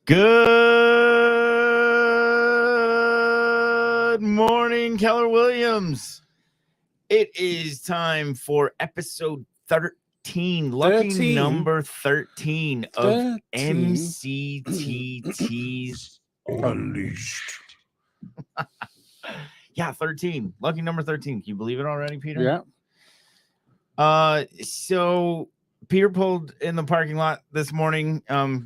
Good morning, Keller Williams. It is time for episode 13, lucky number 13 of MCTTs Unleashed. Yeah, 13. Lucky number 13. Can you believe it already, Peter? Yeah. So Peter pulled in the parking lot this morning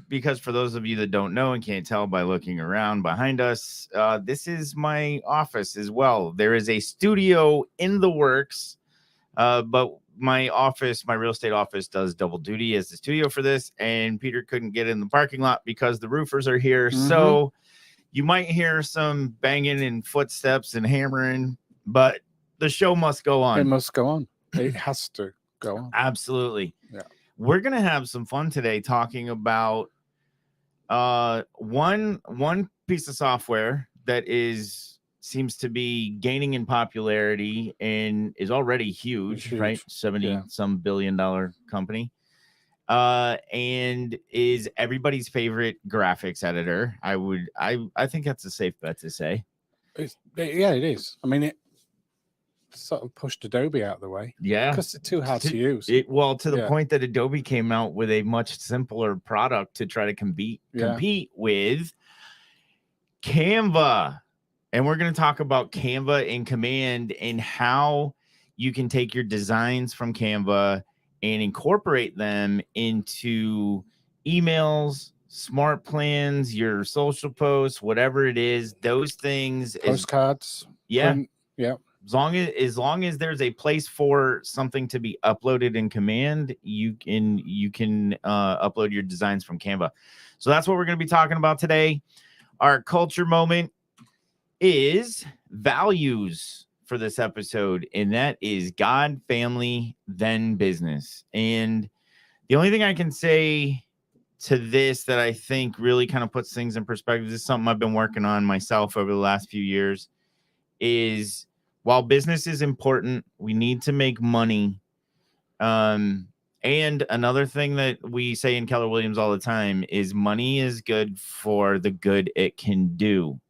because for those of you that don't know and can't tell by looking around behind us, this is my office as well. There is a studio in the works, but my office, my real estate office, does double duty as the studio for this, and Peter couldn't get in the parking lot because the roofers are here. So you might hear some banging and footsteps and hammering, but the show must go on. It must go on. It has to go on. Absolutely. Yeah. We're going to have some fun today talking about one piece of software that seems to be gaining in popularity and is already huge. Right? 70 some $1 billion company. And is everybody's favorite graphics editor. I think that's a safe bet to say. It is. I mean, it sort of pushed Adobe out of the way. Yeah. Because it's too hard to use. To the point that Adobe came out with a much simpler product to try to compete with Canva. And we're going to talk about Canva and Command and how you can take your designs from Canva and incorporate them into emails, smart plans, your social posts, whatever it is, those things. Postcards. Yeah. Yeah. As long as there's a place for something to be uploaded in Command, you can upload your designs from Canva. So that's what we're going to be talking about today. Our culture moment is values for this episode, and that is God, family, then business. And the only thing I can say to this that I think really kind of puts things in perspective, this is something I've been working on myself over the last few years, is while business is important, we need to make money. And another thing that we say in Keller Williams all the time is money is good for the good it can do.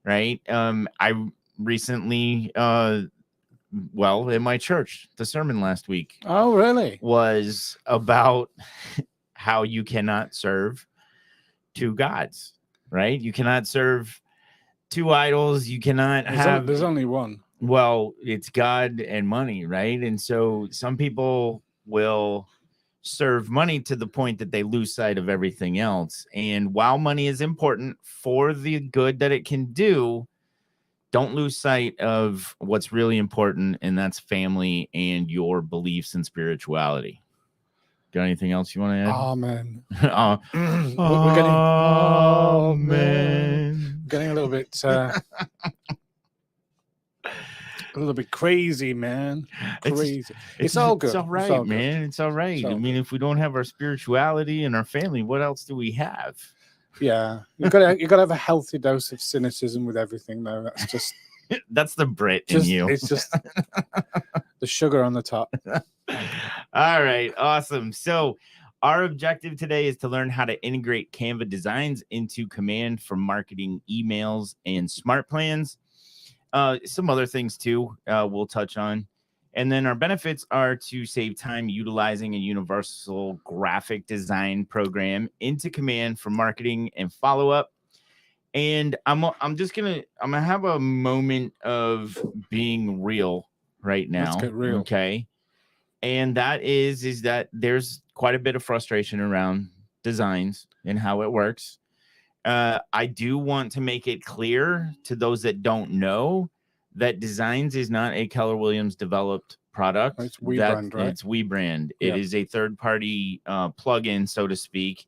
Right? I recently, in my church, the sermon last week. Oh, really? Was about how you cannot serve two gods, right? You cannot serve two idols. You cannot There's only one. Well, it's God and money, right? And so some people will serve money to the point that they lose sight of everything else. And while money is important for the good that it can do, don't lose sight of what's really important, and that's family and your beliefs and spirituality. Got anything else you want to add? Amen. Amen. Getting a little bit crazy, man. Crazy. It's all good. It's all right, man. It's all right. I mean, if we don't have our spirituality and our family, what else do we have? Yeah, you gotta have a healthy dose of cynicism with everything, though. That's just that's the Brit in you. It's just the sugar on the top. All right, awesome. So our objective today is to learn how to integrate Canva designs into Command for marketing emails and smart plans. Some other things too we'll touch on. And then our benefits are to save time utilizing a universal graphic design program into Command for marketing and follow-up. And I'm gonna have a moment of being real right now. Let's get real. Okay. And that is that there's quite a bit of frustration around designs and how it works. I do want to make it clear to those that don't know that designs is not a Keller Williams developed product. It's WeBrand, right? It's WeBrand. It is a third-party plugin, so to speak.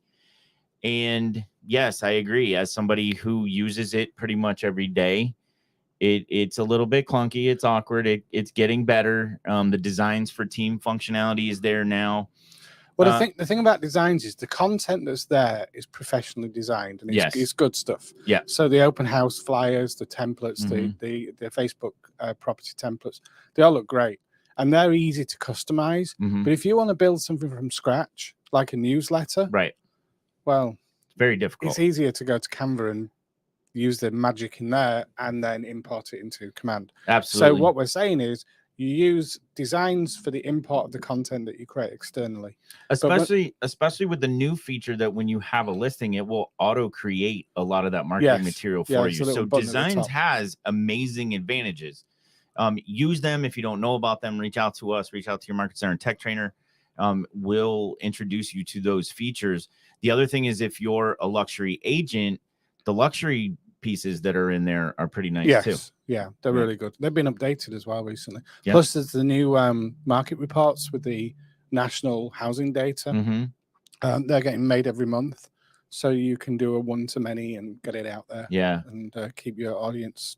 And yes, I agree. As somebody who uses it pretty much every day, it's a little bit clunky. It's awkward. It's getting better. The designs for team functionality is there now. Well, the thing about designs is the content that's there is professionally designed, and it's good stuff. Yeah. So the open house flyers, the templates, the Facebook property templates, they all look great, and they're easy to customize. But if you want to build something from scratch, like a newsletter, right? Well, Very difficult. It's easier to go to Canva and use the magic in there and then import it into Command. Absolutely. So what we're saying is you use designs for the import of the content that you create externally. Especially with the new feature that when you have a listing, it will auto create a lot of that marketing material for you. So Designs has amazing advantages. Use them. If you don't know about them, reach out to us, reach out to your market center and tech trainer. We'll introduce you to those features. The other thing is, if you're a luxury agent, the luxury pieces that are in there are pretty nice too. Yeah, they're really good. They've been updated as well recently. Yeah. Plus, there's the new market reports with the national housing data. They're getting made every month, so you can do a one-to-many and get it out there. Yeah, and keep your audience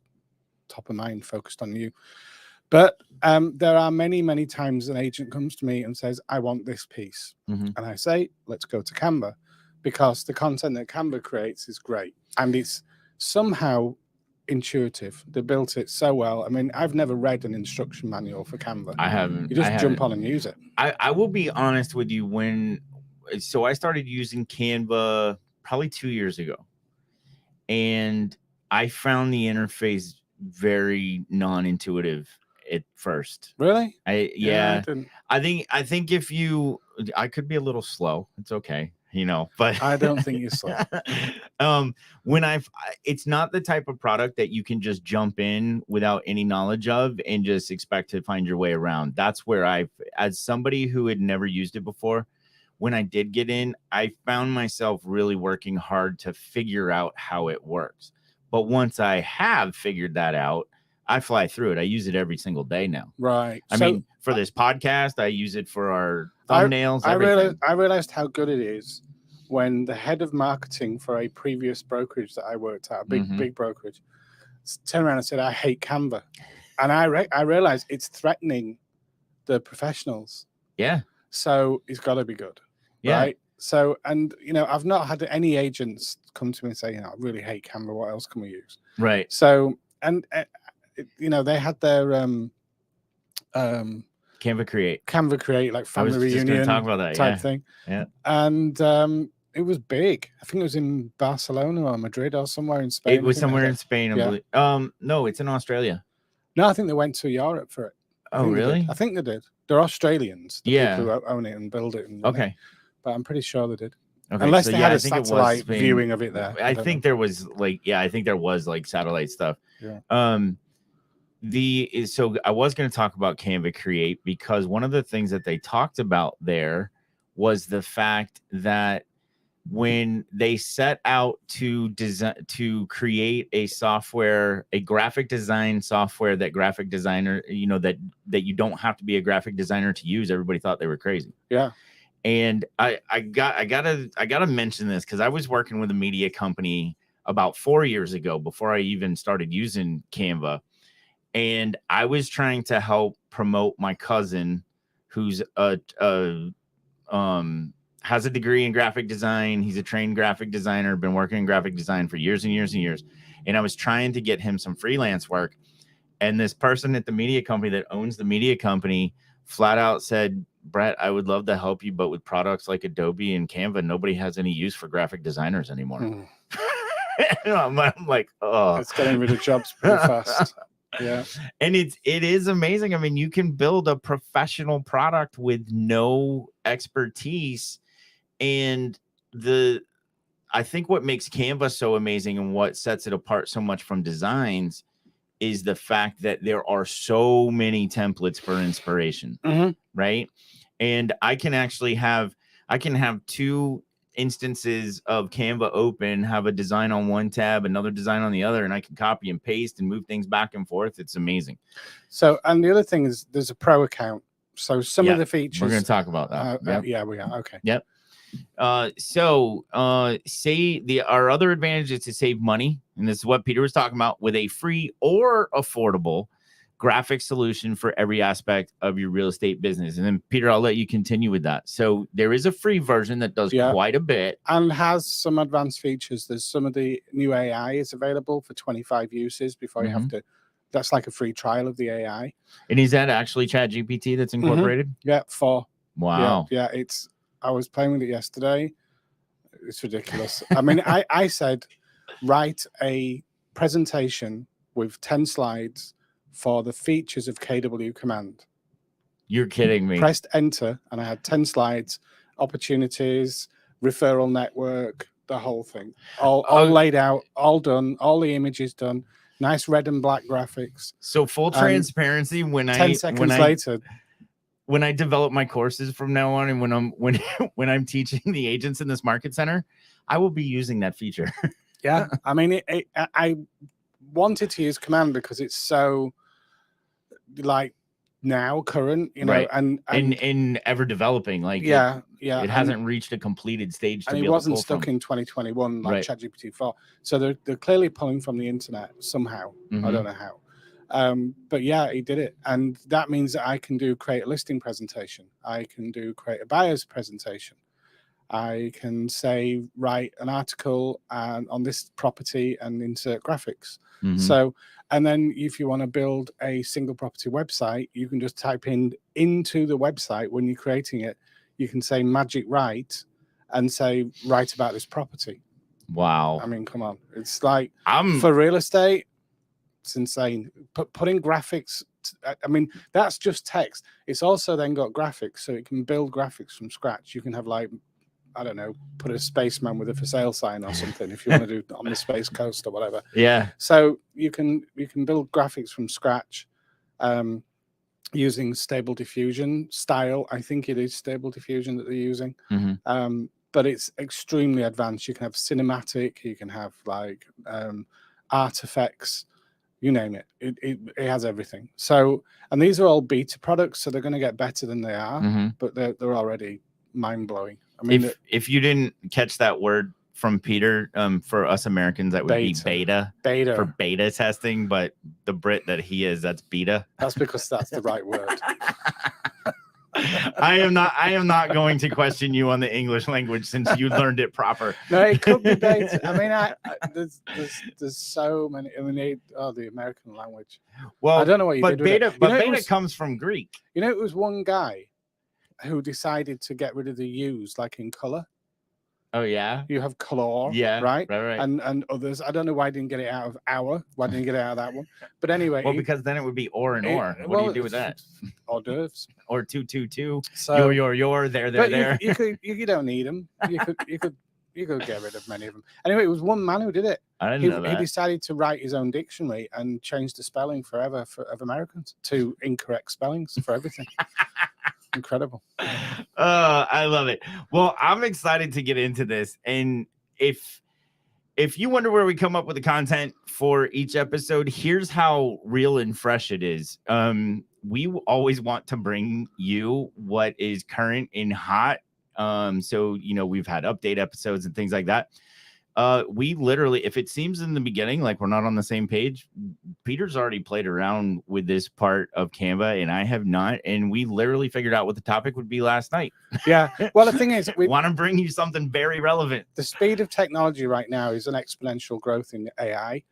top of mind, focused on you. But there are many times an agent comes to me and says, I want this piece. And I say, let's go to Canva, because the content that Canva creates is great. And it's somehow intuitive. They built it so well. I mean, I've never read an instruction manual for Canva. I haven't. You just jump on and use it. I will be honest with you. So I started using Canva probably 2 years ago. And I found the interface very non-intuitive at first. Really? I think if I could be a little slow. It's okay, but I don't think you're slow. It's not the type of product that you can just jump in without any knowledge of and just expect to find your way around. That's where as somebody who had never used it before, when I did get in, I found myself really working hard to figure out how it works. But once I have figured that out, I fly through it. I use it every single day now. Right. I mean, for this podcast, I use it for our thumbnails. I realized how good it is when the head of marketing for a previous brokerage that I worked at, a big brokerage, turned around and said, I hate Canva. And I realized it's threatening the professionals. Yeah. So it's got to be good. Yeah. Right. So, and, I've not had any agents come to me and say, I really hate Canva. What else can we use? Right. So, and, they had their Canva Create, like family reunion talk about that, type thing. Yeah. And it was big. I think it was in Barcelona or Madrid or somewhere in Spain. It was somewhere in Spain, I believe. No, it's in Australia. No, I think they went to Europe for it. Oh, really? I think they did. They're Australians. The people who own it and build it. Okay. But I'm pretty sure they did. Okay, unless they had a satellite viewing of it there. I think there was satellite stuff. Yeah. So I was going to talk about Canva Create, because one of the things that they talked about there was the fact that when they set out to create a graphic design software that graphic designer, that you don't have to be a graphic designer to use, everybody thought they were crazy. Yeah. And I gotta mention this, because I was working with a media company about 4 years ago before I even started using Canva. And I was trying to help promote my cousin, who's has a degree in graphic design. He's a trained graphic designer, been working in graphic design for years and years and years. And I was trying to get him some freelance work. And this person at the media company that owns the media company flat out said, Brett, I would love to help you, but with products like Adobe and Canva, nobody has any use for graphic designers anymore. I'm like, oh, it's getting rid of jobs pretty fast. Yeah. And it is amazing. I mean, you can build a professional product with no expertise. And I think what makes Canva so amazing and what sets it apart so much from designs is the fact that there are so many templates for inspiration, right? And I can have two instances of Canva open, have a design on one tab, another design on the other, and I can copy and paste and move things back and forth. It's amazing. So, and the other thing is there's a pro account. So some of the features we're going to talk about that. Yeah, we are. Okay. Yep. Our other advantage is to save money. And this is what Peter was talking about, with a free or affordable graphic solution for every aspect of your real estate business. And then Peter, I'll let you continue with that. So there is a free version that does quite a bit and has some advanced features. There's some of the new AI is available for 25 uses before you have to. That's like a free trial of the AI. And is that actually ChatGPT that's incorporated? Yeah, 4. Wow. Yeah, I was playing with it yesterday. It's ridiculous. I mean, I said, write a presentation with 10 slides for the features of KW Command. You're kidding me. Pressed enter, and I had 10 slides, opportunities, referral network, the whole thing, all laid out, all done, all the images done, nice red and black graphics. So full transparency, when 10 seconds later, when I develop my courses from now on, and when I'm teaching the agents in this market center, I will be using that feature. Yeah, I mean, I wanted to use Command because it's so like now current, you know, right. and ever developing. Like it hasn't reached a completed stage. And it wasn't stuck in 2021 like ChatGPT 4. So they're clearly pulling from the internet somehow. I don't know how. But yeah, he did it. And that means that I can create a listing presentation. I can create a buyer's presentation. I can say, write an article on this property and insert graphics. So, and then if you want to build a single property website, you can just type into the website when you're creating it, you can say magic write and say, write about this property. Wow. I mean, come on. It's like, for real estate, it's insane. Putting graphics, I mean, that's just text. It's also then got graphics, so it can build graphics from scratch. You can have like, I don't know, put a spaceman with a for sale sign or something if you want to do on the Space Coast or whatever. Yeah. So you can build graphics from scratch using Stable Diffusion style. I think it is Stable Diffusion that they're using. But it's extremely advanced. You can have cinematic, you can have like artifacts, you name it. It has everything. So, and these are all beta products, so they're going to get better than they are, but they're already mind-blowing. I mean, if you didn't catch that word from Peter, for us Americans, that would be beta for beta testing, but the Brit that he is, that's beta. That's because that's the right word. I am not going to question you on the English language since you learned it proper. No, it could be beta. I mean, there's so many. I mean, the American language. Well, I don't know what you did with beta, it. but beta comes from Greek. You know, it was one guy who decided to get rid of the U's, like in color. Oh yeah, you have color, yeah, right, right, and others. I don't know why I didn't get it out of our. Why didn't you get it out of that one? But anyway, well, because then it would be or and or. What do you do with that? Hors d'oeuvres or 222. So your there. You don't need them. You could get rid of many of them. Anyway, it was one man who did it. I didn't know that. He decided to write his own dictionary and change the spelling forever of Americans to incorrect spellings for everything. Incredible. I love it. Well, I'm excited to get into this. And if you wonder where we come up with the content for each episode, here's how real and fresh it is. We always want to bring you what is current and hot. So, you know, we've had update episodes and things like that. We literally, if it seems in the beginning like we're not on the same page, Peter's already played around with this part of Canva and I have not. And we literally figured out what the topic would be last night. Yeah. Well, the thing is, we want to bring you something very relevant. The speed of technology right now is an exponential growth in AI.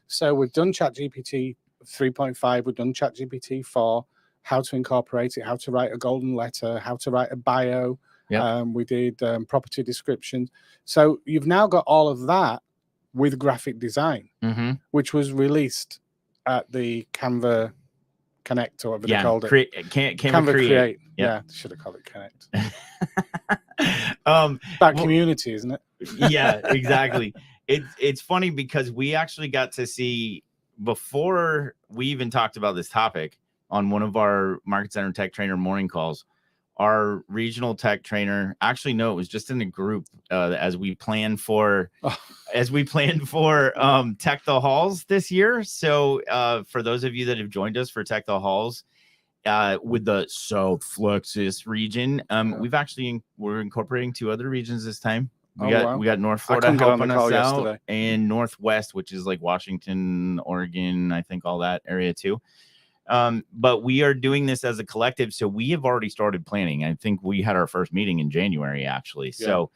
So we've done ChatGPT 3.5, we've done ChatGPT 4, how to incorporate it, how to write a golden letter, how to write a bio. Yep. We did property descriptions. So you've now got all of that with graphic design, which was released at the Canva Connect or whatever they called it. Canva Create. Yep. Yeah, should have called it Connect. Community, isn't it? Yeah, exactly. It's funny because we actually got to see, before we even talked about this topic on one of our Market Center Tech Trainer morning calls, our regional tech trainer, actually, no, it was just in the group as we planned for Tech the Halls this year. So for those of you that have joined us for Tech the Halls with the South Flexus region, we're incorporating 2 other regions this time. We got North Florida helping us out, and Northwest, which is like Washington, Oregon, I think all that area too. But we are doing this as a collective. So we have already started planning. I think we had our first meeting in January, actually. Yeah. So,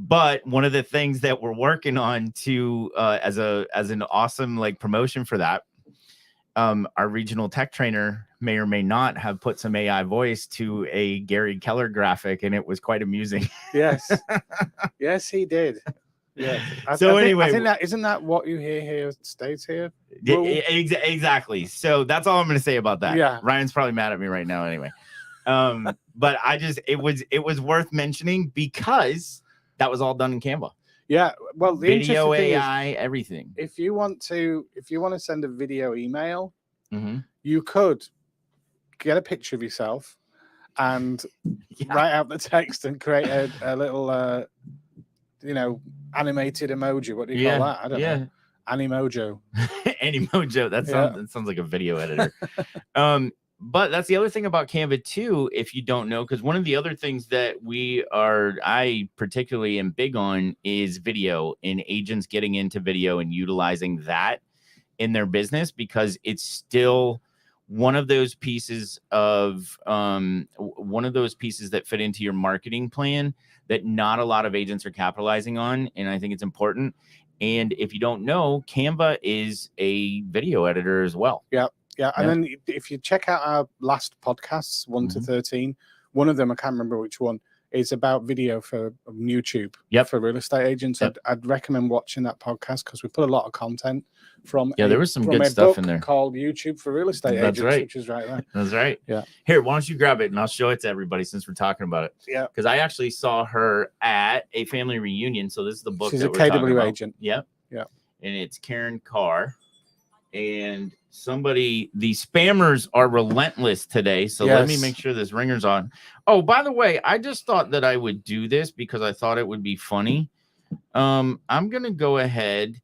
but one of the things that we're working on to, as an awesome like promotion for that, our regional tech trainer, may or may not have put some AI voice to a Gary Keller graphic, and it was quite amusing. Yes. Yes, he did. Yes. So I anyway, think that isn't that what you hear here stays here. Exactly. So that's all I'm going to say about that. Yeah. Ryan's probably mad at me right now anyway. But it was worth mentioning because that was all done in Canva. Yeah. Well, the video, interesting AI, thing is, everything. if you want to send a video email, Mm-hmm. you could get a picture of yourself and write out the text and create a little animated emoji. What do you call that? I don't know. Animojo. Animojo. That sounds like a video editor. But that's the other thing about Canva too, if you don't know, because one of the other things that I particularly am big on is video, and agents getting into video and utilizing that in their business, because it's still one of those pieces that fit into your marketing plan that not a lot of agents are capitalizing on. And I think it's important. And if you don't know, Canva is a video editor as well. Yeah. Yeah. And then if you check out our last podcasts, 1 to 13, one of them, I can't remember which one, is about video for YouTube for real estate agents. I'd recommend watching that podcast because we put a lot of content from there was some good stuff in there called YouTube for Real Estate Agents, which is right there. That's right. Yeah. Here, why don't you grab it and I'll show it to everybody since we're talking about it. Yeah. Because I actually saw her at a family reunion. So this is the book. She's a KW agent. Yep. Yeah. And it's Karen Carr. And the spammers are relentless today. So let me make sure this ringer's on. Oh, by the way, I just thought that I would do this because I thought it would be funny. I'm going to go ahead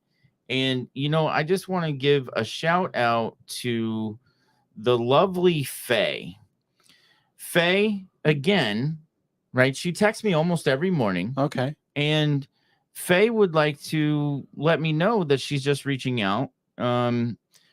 and, I just want to give a shout out to the lovely Faye. Faye, again, right? She texts me almost every morning. Okay. And Faye would like to let me know that she's just reaching out.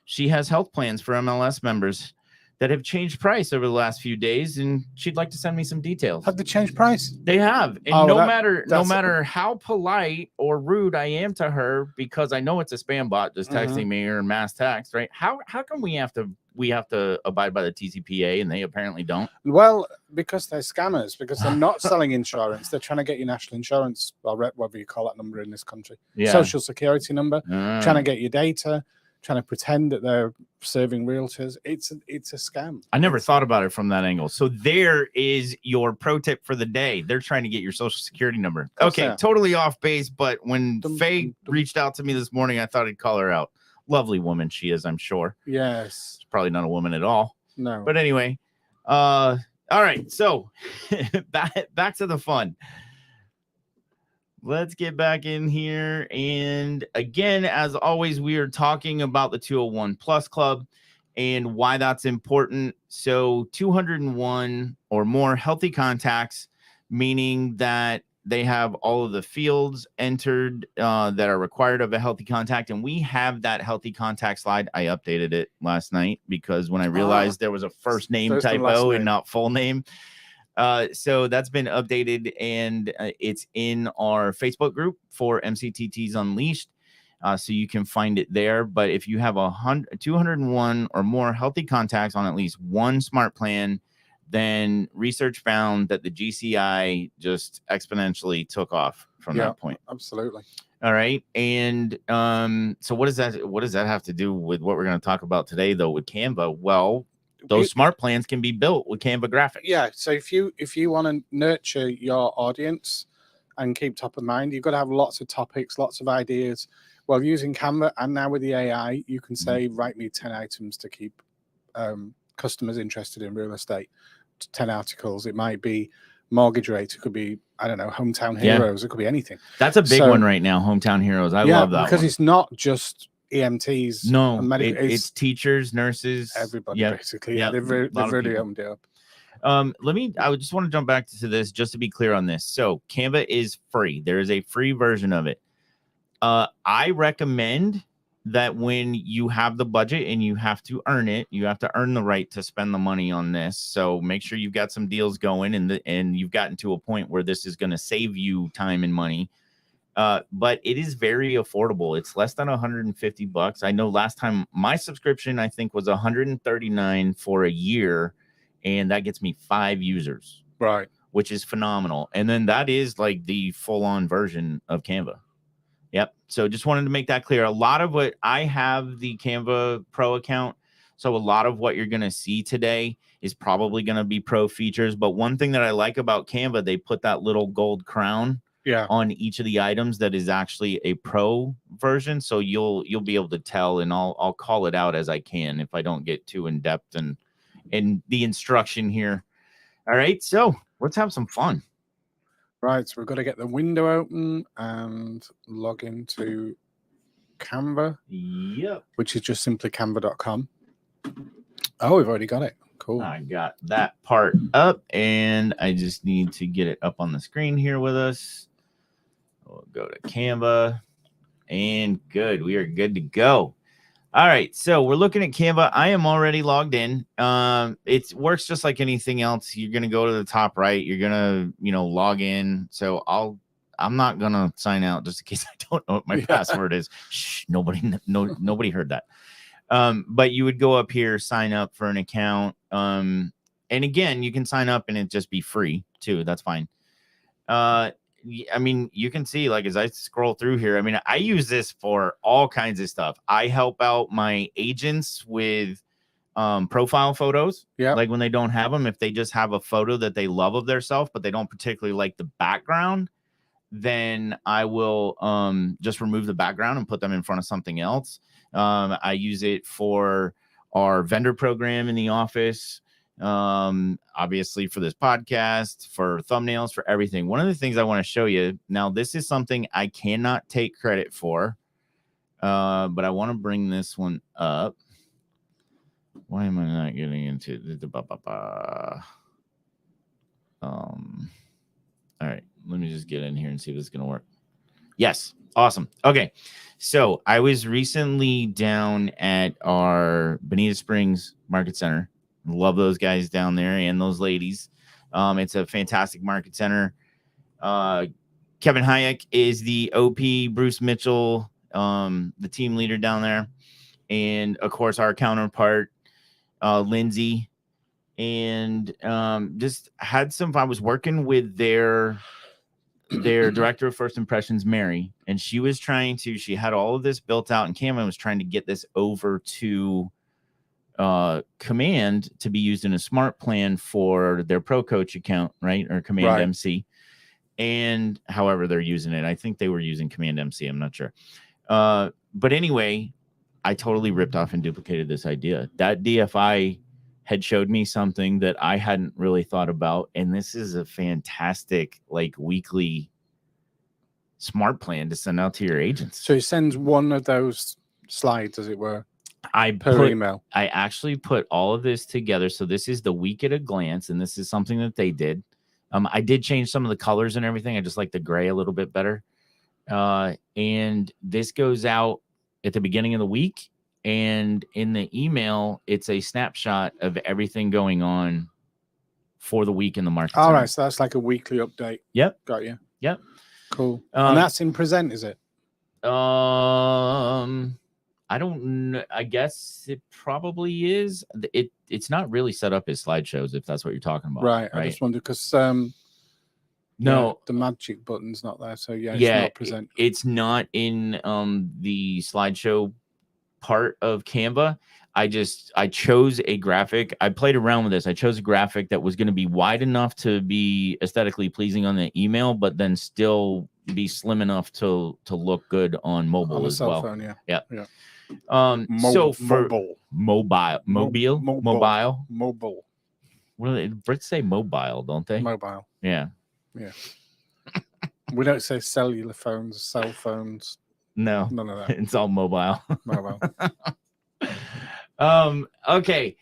She has health plans for MLS members that have changed price over the last few days, and she'd like to send me some details. Have they changed price? They have. And no matter how polite or rude I am to her, because I know it's a spam bot just texting me or mass text, right? How come we have to abide by the TCPA and they apparently don't? Well, because they're scammers, because they're not selling insurance. They're trying to get your national insurance, or whatever you call that number in this country. Social security number, trying to get your data, trying to pretend that they're serving realtors. It's a scam. I never thought about it from that angle. So there is your pro tip for the day. They're trying to get your social security number. Okay, totally off base, but when Faye reached out to me this morning, I thought I'd call her out. Lovely woman she is, I'm sure. Yes. She's probably not a woman at all. No. But anyway, all right. So back to the fun. Let's get back in here. And again, as always, we are talking about the 201 Plus Club and why that's important. So 201 or more healthy contacts, meaning that they have all of the fields entered that are required of a healthy contact. And we have that healthy contact slide. I updated it last night because when I realized there was a first name typo and not full name. So that's been updated, and it's in our Facebook group for MCTTs Unleashed. So you can find it there. But if you have 201 or more healthy contacts on at least one smart plan, then research found that the GCI just exponentially took off from that point. Absolutely. All right. And so what does that have to do with what we're going to talk about today, though, with Canva? Well, those smart plans can be built with Canva graphics. Yeah. So if you want to nurture your audience and keep top of mind, you've got to have lots of topics, lots of ideas. Well, using Canva and now with the AI, you can say, write me 10 items to keep customers interested in real estate, 10 articles. It might be mortgage rate. It could be, I don't know, hometown heroes. It could be anything. That's a big one right now, hometown heroes. I love that because it's not just EMTs. No, it's teachers, nurses, everybody basically. Yeah, they've really opened it up. I just want to jump back to this just to be clear on this. So Canva is free. There is a free version of it. I recommend that when you have the budget and you have to earn it, you have to earn the right to spend the money on this. So make sure you've got some deals going and you've gotten to a point where this is going to save you time and money. But it is very affordable. It's less than $150. I know last time my subscription, I think, was $139 for a year, and that gets me 5 users, right? Which is phenomenal. And then that is like the full-on version of Canva. Yep. So just wanted to make that clear. A lot of what I have the Canva Pro account, so a lot of what you're going to see today is probably going to be pro features. But one thing that I like about Canva, they put that little gold crown on each of the items that is actually a pro version. So you'll be able to tell, and I'll call it out as I can if I don't get too in depth and in the instruction here. All right, so let's have some fun. Right, so we've got to get the window open and log into Canva. Yep. Which is just simply canva.com. Oh, we've already got it. Cool. I got that part up, and I just need to get it up on the screen here with us. We'll go to Canva, and good. We are good to go. All right, so we're looking at Canva. I am already logged in. It works just like anything else. You're gonna go to the top right. You're gonna, log in. So I'm not gonna sign out just in case I don't know what my password is. Shh, nobody heard that. But you would go up here, sign up for an account. And again, you can sign up and it just be free too. That's fine. I mean, you can see, like, as I scroll through here, I mean, I use this for all kinds of stuff. I help out my agents with profile photos. Yeah. Like when they don't have them, if they just have a photo that they love of themselves, but they don't particularly like the background, then I will just remove the background and put them in front of something else. I use it for our vendor program in the office. Obviously for this podcast, for thumbnails, for everything. One of the things I want to show you now, this is something I cannot take credit for, but I want to bring this one up. Why am I not getting into the all right, let me just get in here and see if this is gonna work. Yes, awesome. Okay, so I was recently down at our Bonita Springs Market Center. Love those guys down there and those ladies. It's a fantastic market center. Kevin Hayek is the OP, Bruce Mitchell, the team leader down there. And, of course, our counterpart, Lindsay. And just had some fun. I was working with their director of first impressions, Mary. And she had all of this built out in Canva and was trying to get this over to Command to be used in a smart plan for their Pro Coach account, right? Or Command MC. And however they're using it, I think they were using Command MC. I'm not sure. But anyway, I totally ripped off and duplicated this idea. That DFI had showed me something that I hadn't really thought about. And this is a fantastic, like, weekly smart plan to send out to your agents. So he sends one of those slides, as it were. Email. I actually put all of this together. So this is the week at a glance, and this is something that they did. I did change some of the colors and everything. I just like the gray a little bit better. And this goes out at the beginning of the week. And in the email, it's a snapshot of everything going on for the week in the market. All right. So that's like a weekly update. Yep. Got you. Yep. Cool. And that's in Present, is it? I don't know. I guess it probably is. It's not really set up as slideshows, if that's what you're talking about. Right. I just wondered because no, the magic button's not there. So it's not Present. It's not in the slideshow part of Canva. I chose a graphic. I played around with this. I chose a graphic that was going to be wide enough to be aesthetically pleasing on the email, but then still be slim enough to look good on mobile on a as cell well. Phone, yeah. Yeah. So for mobile. What do they? Brits say mobile, don't they? Mobile. Yeah. We don't say cellular phones, cell phones. No, none of that. It's all mobile. Mobile. Okay.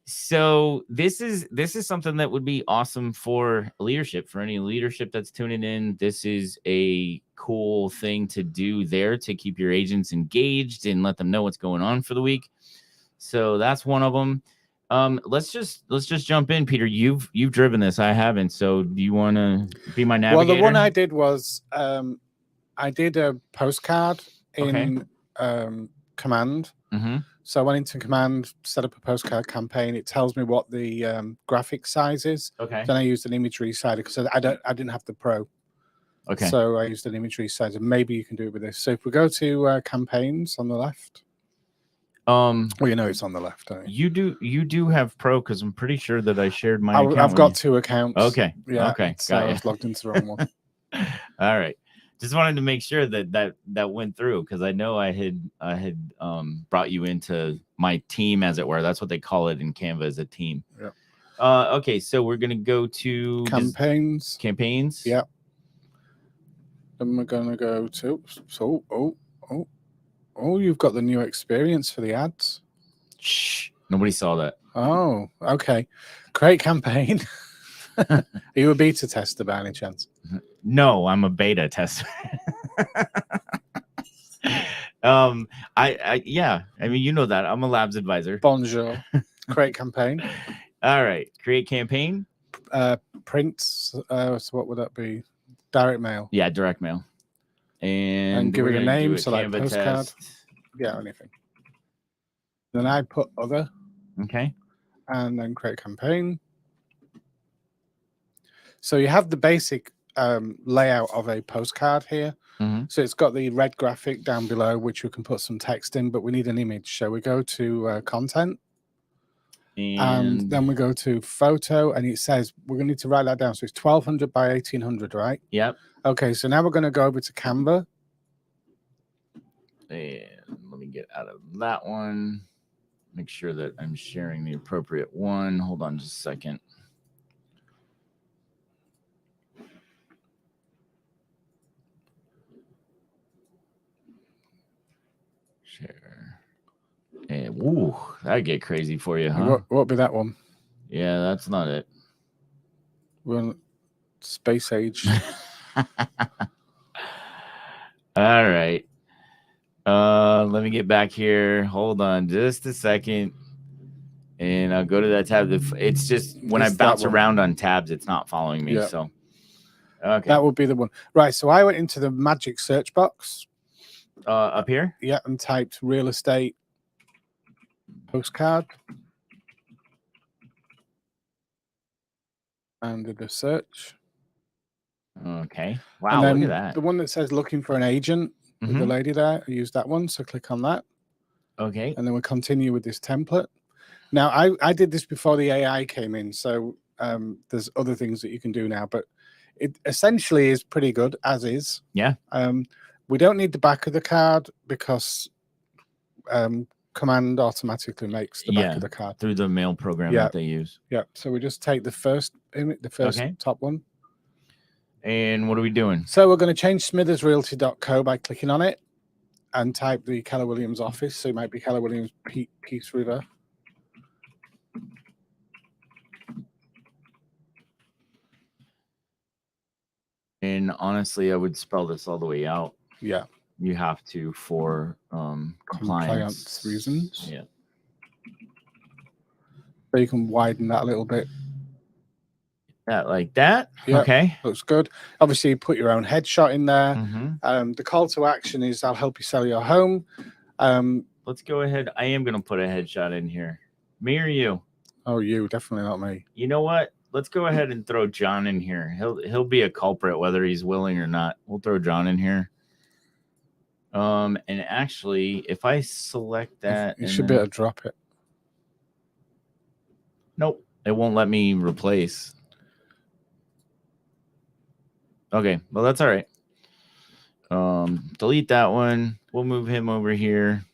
So this is something that would be awesome for leadership, for any leadership that's tuning in. This is a cool thing to do there to keep your agents engaged and let them know what's going on for the week. So that's one of them. Let's just jump in, Peter. You've driven this. I haven't. So do you want to be my navigator? Well, the one I did was I did a postcard in Command. So I went into Command, set up a postcard campaign. It tells me what the graphic size is. Then I used an imagery slider because I didn't have the Pro. So I used an imagery slider. Maybe you can do it with this. So if we go to campaigns on the left. Well, you know it's on the left, don't you? You do have Pro, because I'm pretty sure that I shared my account. I've got 2 accounts. Okay. Yeah. Okay. So I was logged into the wrong one. All right. Just wanted to make sure that went through, because I know I had brought you into my team, as it were. That's what they call it in Canva, as a team. Yeah. Okay, so we're gonna go to campaigns. Campaigns. Yeah. Then we're gonna go to you've got the new experience for the ads. Shh. Nobody saw that. Oh, okay. Create campaign. Are you a beta tester by any chance? No, I'm a beta tester. Yeah, I mean, you know that I'm a labs advisor. Bonjour. Create campaign. All right, create campaign. Prints. So what would that be? Direct mail. Yeah, direct mail. And give it a name, so like Canva postcard. test. Yeah, anything. Then I put other. Okay. And then create campaign. So you have the basic layout of a postcard here. So it's got the red graphic down below, which we can put some text in, but we need an image. So we go to content. And then we go to photo, and it says we're going to need to write that down. So it's 1200 by 1800, right? Yep. Okay, so now we're going to go over to Canva. And let me get out of that one. Make sure that I'm sharing the appropriate one. Hold on just a second. Share. And woo, that'd get crazy for you, huh? What would be that one? Yeah, that's not it. We're on space age. All right. Let me get back here. Hold on just a second. And I'll go to that tab. It's just when I bounce around on tabs, it's not following me. Yeah. So okay. That would be the one. Right. So I went into the magic search box. Up here? Yeah, and typed real estate postcard. And did a search. Okay. Wow, look at that. The one that says looking for an agent with the lady there, I use that one. So click on that. Okay. And then we'll continue with this template. Now, I did this before the AI came in. So there's other things that you can do now, but it essentially is pretty good as is. Yeah. We don't need the back of the card because Command automatically makes the back of the card through the mail program that they use. Yeah. So we just take the first image, the first top one. And what are we doing? So we're going to change smithersrealty.co by clicking on it and type the Keller Williams office. So it might be Keller Williams Peace River. And honestly, I would spell this all the way out. Yeah. You have to for compliance reasons. Yeah. So you can widen that a little bit. That like that. Yeah, okay. Looks good. Obviously, you put your own headshot in there. The call to action is I'll help you sell your home. Let's go ahead. I am going to put a headshot in here. Me or you? Oh, you. Definitely not me. You know what? Let's go ahead and throw John in here. He'll be a culprit whether he's willing or not. We'll throw John in here. And actually, if I select that, you should be able to drop it. Nope, it won't let me replace. Okay, well that's all right. Delete that one. We'll move him over here.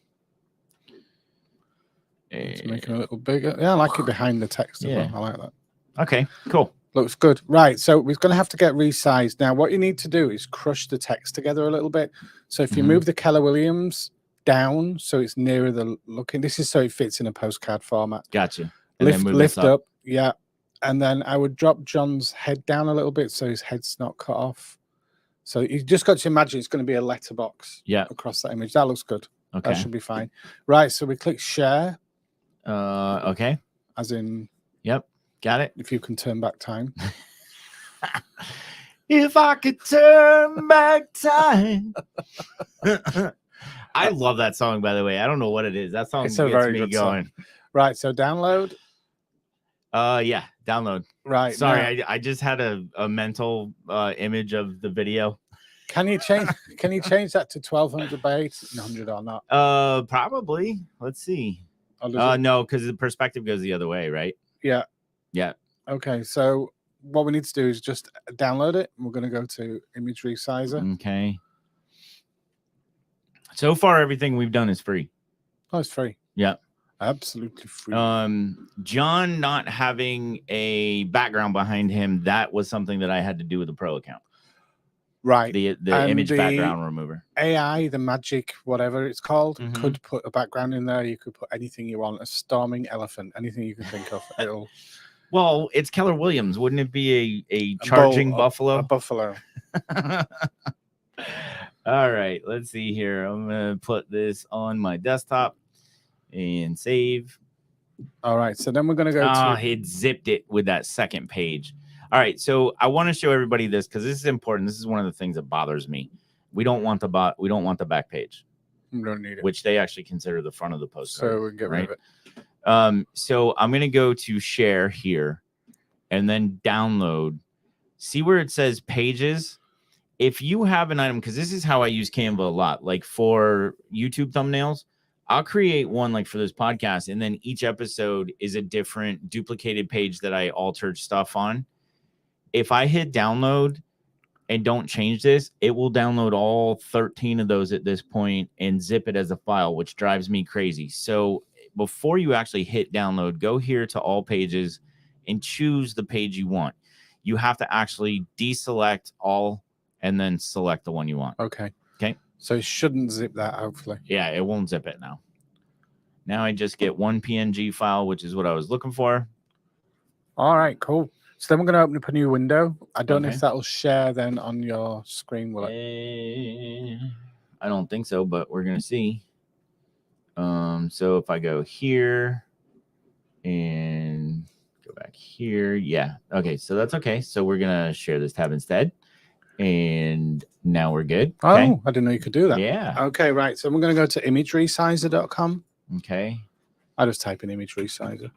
Let's make it a little bigger. Yeah, I like it behind the text as well. I like that. Okay, cool. Looks good. Right, so we're going to have to get resized. Now, what you need to do is crush the text together a little bit. So if you move the Keller Williams down so it's nearer the looking, this is so it fits in a postcard format. Gotcha. Lift up. Yeah. And then I would drop John's head down a little bit so his head's not cut off. So you just got to imagine it's going to be a letterbox across that image. That looks good. Okay. That should be fine. Right, so we click share. Okay. As in... Yep. Got it. If you can turn back time. If I could turn back time. I love that song, by the way. I don't know what it is. That song It's a gets very me good going. song. Right, so download. Yeah, download. Right. Sorry, now, I just had a mental image of the video. Can you change that to 1200 by 1800 or not? Probably. Let's see. Or no, because the perspective goes the other way, right? Yeah. Yeah. Okay, so what we need to do is just download it. We're going to go to image resizer. Okay. So far, everything we've done is free. Oh, it's free. Yeah. Absolutely free. John not having a background behind him, that was something that I had to do with the pro account. Right. The image background remover. AI, the magic, whatever it's called, could put a background in there. You could put anything you want, a storming elephant, anything you can think of. It'll. Well, it's Keller Williams. Wouldn't it be a charging buffalo? A buffalo. All right, let's see here. I'm going to put this on my desktop and save. All right, so then we're going to go to... it zipped it with that second page. All right, so I want to show everybody this because this is important. This is one of the things that bothers me. We don't want the back page. We don't need it. Which they actually consider the front of the postcard. So we can get rid of it. So I'm going to go to share here and then download. See where it says pages. If you have an item, because this is how I use Canva a lot, like for YouTube thumbnails, I'll create one like for this podcast, and then each episode is a different duplicated page that I altered stuff on. If I hit download and don't change this, it will download all 13 of those at this point and zip it as a file, which drives me crazy. So before you actually hit download, go here to all pages and choose the page you want. You have to actually deselect all and then select the one you want. Okay. Okay. So it shouldn't zip that, hopefully. Yeah, it won't zip it now. Now I just get one PNG file, which is what I was looking for. All right, cool. So then we're going to open up a new window. I don't know if that will share then on your screen, will it? I don't think so, but we're going to see. So if I go here and go back here, yeah. Okay, so that's okay. So we're going to share this tab instead. And now we're good. Okay. Oh, I didn't know you could do that. Yeah. Okay, right. So we're going to go to imageresizer.com. Okay. I just type in image resizer.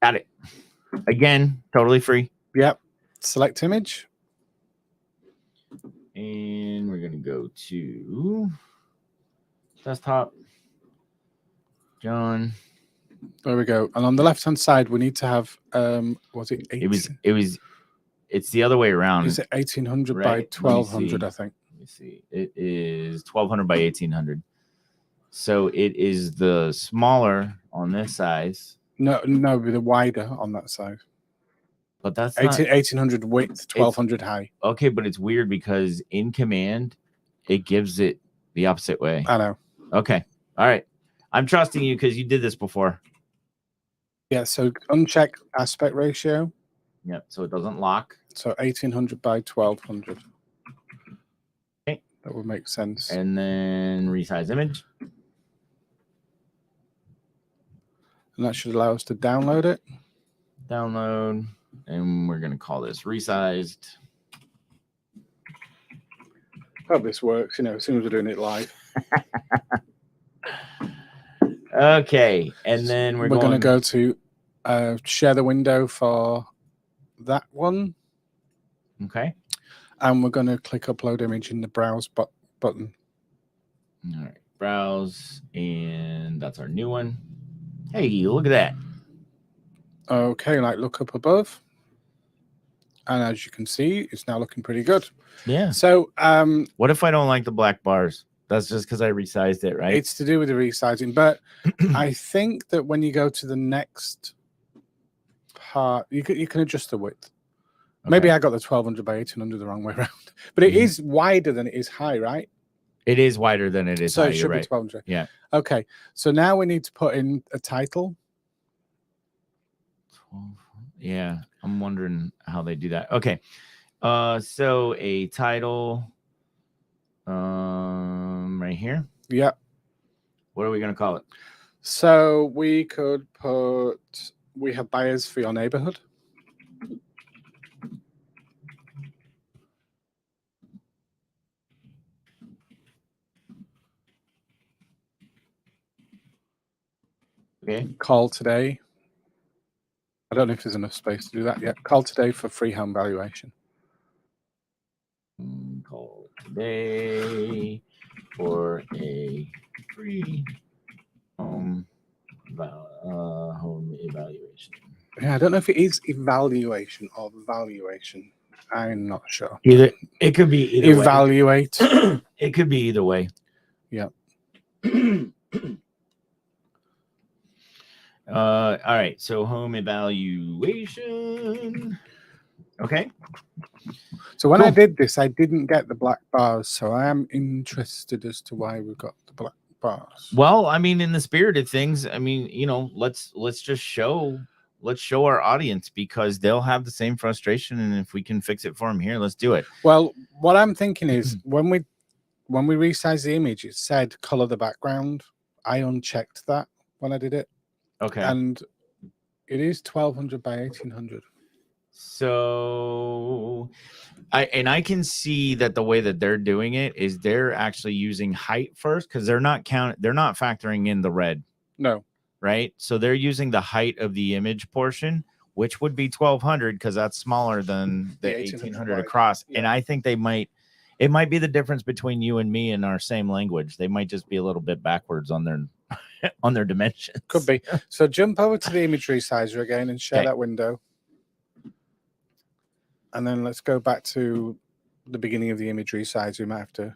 Got it. Again, totally free. Yep. Select image. And we're going to go to desktop. John. There we go. And on the left-hand side, we need to have, was it 8? It's the other way around. Is it 1800 by 1200, I think? Let me see. It is 1200 by 1800. So it is the smaller on this size. No, with the wider on that side. But that's 1800 width, 1200 high. Okay, but it's weird because in command, it gives it the opposite way. I know. Okay. All right. I'm trusting you because you did this before. Yeah, so uncheck aspect ratio. Yep, so it doesn't lock. So 1800 by 1200. Okay. That would make sense. And then resize image. And that should allow us to download it. Download. And we're going to call this resized. Hope this works, as soon as we're doing it live. Okay, and then we're going to go to share the window for that one. Okay. And we're going to click upload image in the browse button. All right, browse, and that's our new one. Hey, look at that. Okay, look up above. And as you can see, it's now looking pretty good. Yeah. So what if I don't like the black bars? That's just because I resized it, right? It's to do with the resizing. But I think that when you go to the next part, you can adjust the width. Okay. Maybe I got the 1200 by 1800 the wrong way around. But it is wider than it is high, right? It is wider than it is high. So it should be 1200. Yeah. Okay. So now we need to put in a title. Yeah. I'm wondering how they do that. Okay. So a title right here. Yeah. What are we going to call it? So we could put we have buyers for your neighborhood. Okay. Call today. I don't know if there's enough space to do that yet. Call today for free home valuation. Call today for a free home evaluation. Yeah, I don't know if it is evaluation or valuation. I'm not sure. Either it could be either Evaluate. way. It could be either way. Yeah. All right. So home evaluation. Okay. So when Cool. I did this, I didn't get the black bars. So I am interested as to why we got the black bars. Well, I mean, in the spirit of things, I mean, let's just show our audience, because they'll have the same frustration, and if we can fix it for them here, let's do it. Well, what I'm thinking is when we resize the image, it said color the background. I unchecked that when I did it. Okay. And it is 1200 by 1800. So I can see that the way that they're doing it is they're actually using height first, because they're not factoring in the red. No. Right. So they're using the height of the image portion, which would be 1200, because that's smaller than the 1800 across. Yeah. And I think it might be the difference between you and me in our same language. They might just be a little bit backwards on their on their dimensions. Could be. So jump over to the image resizer again and share that window. And then let's go back to the beginning of the image resizer. We might have to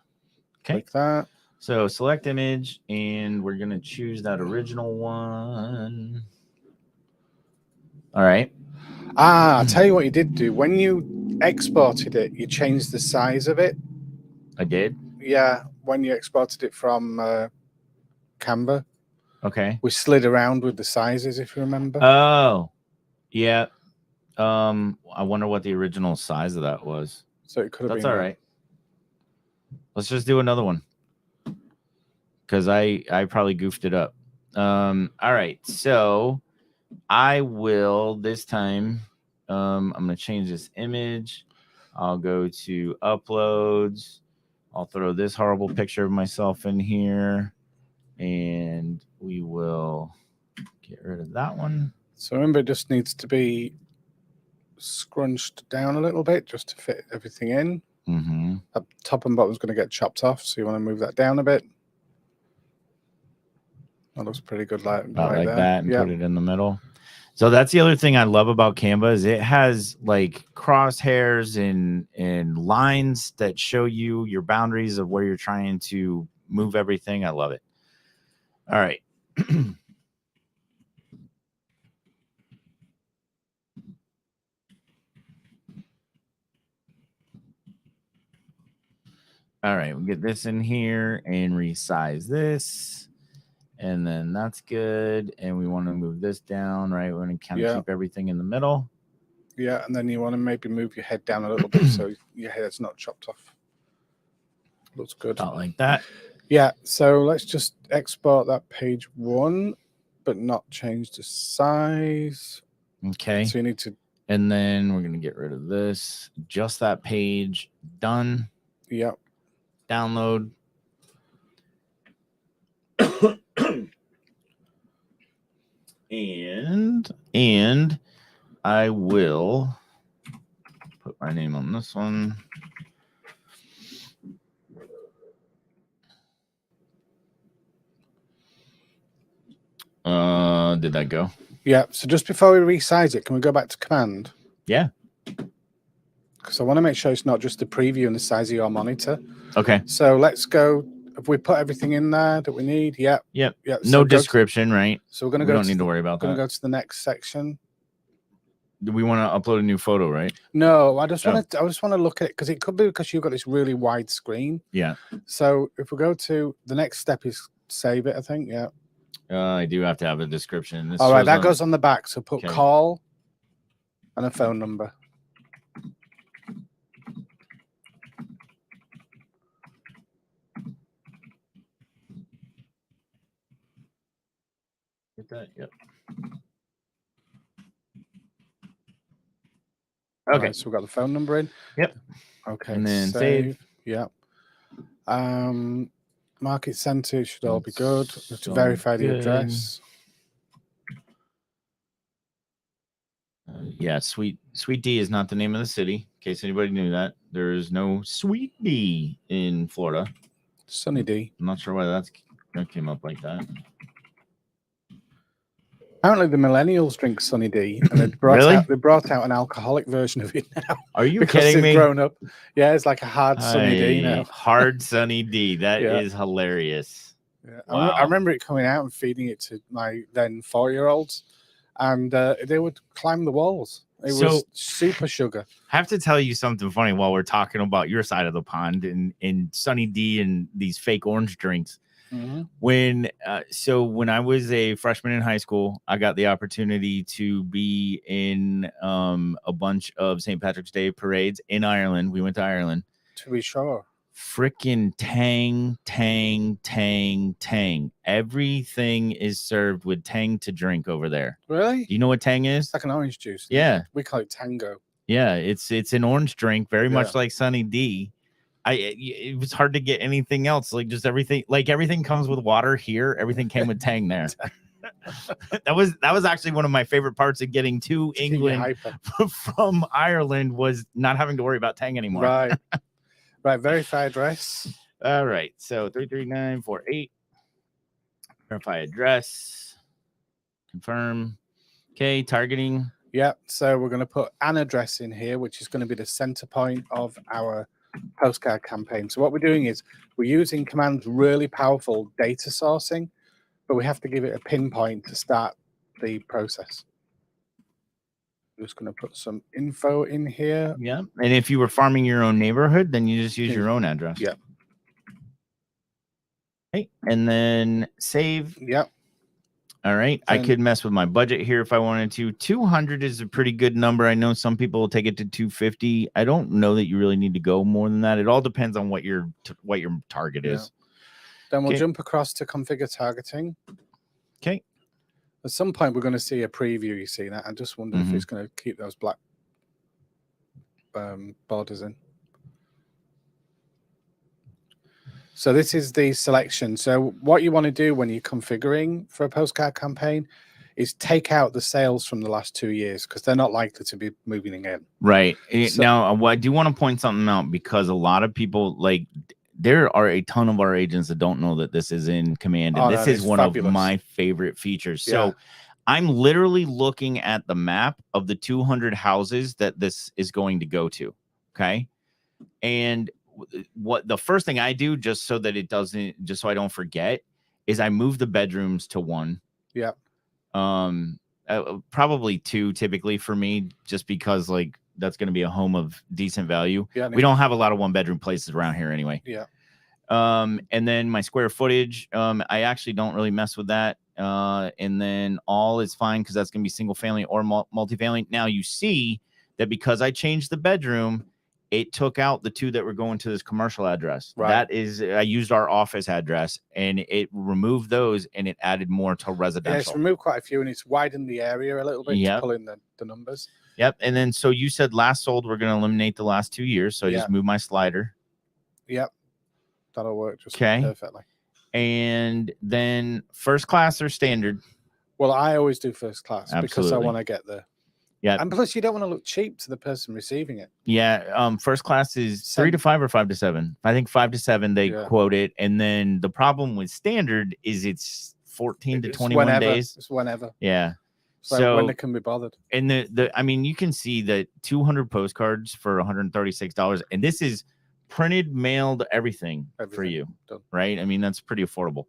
click that. So select image, and we're going to choose that original one. All right. I'll tell you what you did do. When you exported it, you changed the size of it. I did? Yeah, when you exported it from Canva. Okay. We slid around with the sizes, if you remember. Oh, yeah. I wonder what the original size of that was. So it could have been. That's all right. Let's just do another one, because I probably goofed it up. All right. So I will this time. I'm gonna change this image. I'll go to uploads. I'll throw this horrible picture of myself in here, and we will get rid of that one. So remember, it just needs to be scrunched down a little bit just to fit everything in. Mm-hmm. That top and bottom is going to get chopped off, so you want to move that down a bit. That looks pretty good, like that, and put it in the middle. So that's the other thing I love about Canva, is it has like crosshairs and lines that show you your boundaries of where you're trying to move everything. I love it. All right. All right, we'll get this in here and resize this. And then that's good. And we want to move this down, right? We're going to kind of keep everything in the middle. Yeah, and then you want to maybe move your head down a little bit so your head's not chopped off. Looks good. Not like that. Yeah, so let's just export that page 1, but not change the size. Okay. So you need to... And then we're going to get rid of this. Just that page. Done. Yep. Download. and I will put my name on this one. Did that go? Yeah. So just before we resize it, can we go back to command? Yeah. Because I want to make sure it's not just the preview and the size of your monitor. Okay. So let's go. Have we put everything in there that we need? Yep. Yep. Yep. No description, right? So we're going to go. We don't need to worry about that. We're going to go to the next section. Do we want to upload a new photo, right? No, I just want to look at it, because it could be because you've got this really wide screen. Yeah. So if we go to the next step is save it, I think. Yeah. I do have to have a description. All right, that goes on the back. So put call and a phone number. Get that? Yep. Okay. Right, so we've got the phone number in. Yep. Okay. And then save. Yep. Market center should all be good. We have to all verify the good. address. Yeah, Sweet D is not the name of the city. In case anybody knew that, there is no Sweet D in Florida. Sunny D. I'm not sure why that came up like that. Apparently, the millennials drink Sunny D, and they brought out an alcoholic version of it now. Are you because kidding they've me? grown up. Yeah, it's like a hard Sunny D now. Hard Sunny D. That is hilarious. Yeah. Wow. I remember it coming out and feeding it to my then 4-year-olds, and they would climb the walls. It was super sugar. I have to tell you something funny while we're talking about your side of the pond and Sunny D and these fake orange drinks. Mm-hmm. When I was a freshman in high school, I got the opportunity to be in a bunch of St. Patrick's Day parades in Ireland. We went to Ireland. To be sure. Freaking tang. Everything is served with tang to drink over there. Really? Do you know what tang is? It's like an orange juice. Yeah. We call it tango. Yeah, it's an orange drink, very much like Sunny D. It was hard to get anything else. Like just everything comes with water here. Everything came with tang there. that was actually one of my favorite parts of getting to England from Ireland, was not having to worry about tang anymore. Right. Right. Verify address. All right. So 33948. Verify address. Confirm. Okay. Targeting. Yeah. So we're going to put an address in here, which is going to be the center point of our postcard campaign. So what we're doing is we're using Command's really powerful data sourcing, but we have to give it a pinpoint to start the process. I'm just going to put some info in here. Yeah. And if you were farming your own neighborhood, then you just use your own address. Yeah. Okay. And then save. Yep. All right. I could mess with my budget here if I wanted to. 200 is a pretty good number. I know some people will take it to 250. I don't know that you really need to go more than that. It all depends on what your target is. Then we'll jump across to configure targeting. Okay. At some point, we're going to see a preview. You see that? I just wonder if it's going to keep those black borders in. So this is the selection. So what you want to do when you're configuring for a postcard campaign is take out the sales from the last 2 years, because they're not likely to be moving again. Right. Now, I do want to point something out, because a lot of people, like, there are a ton of our agents that don't know that this is in Command. And this is one of my favorite features. So I'm literally looking at the map of the 200 houses that this is going to go to. Okay. And what the first thing I do, just so that it doesn't, just so I don't forget, is I move the bedrooms to 1. Yeah. Probably 2 typically for me, just because like that's going to be a home of decent value. Yeah. We don't have a lot of 1-bedroom places around here anyway. Yeah. And then my square footage, I actually don't really mess with that. And then all is fine, because that's going to be single family or multifamily. Now you see that because I changed the bedroom, it took out the 2 that were going to this commercial address. Right. That is, I used our office address, and it removed those, and it added more to residential. Yeah, it's removed quite a few, and it's widened the area a little bit to pull in the numbers. Yep. And then, so you said last sold, we're going to eliminate the last 2 years. So I just moved my slider. Yep. That'll work just perfectly. And then first class or standard? Well, I always do first class because I want to get the. Yeah. And plus, you don't want to look cheap to the person receiving it. Yeah. First class is 3 to 5 or 5 to 7. I think 5 to 7 they quote it. And then the problem with standard is it's 14 to 21 days. It's whenever. Yeah. So when they can be bothered. And I mean, you can see that 200 postcards for $136, and this is printed, mailed, everything for you. Done. Right? I mean, that's pretty affordable.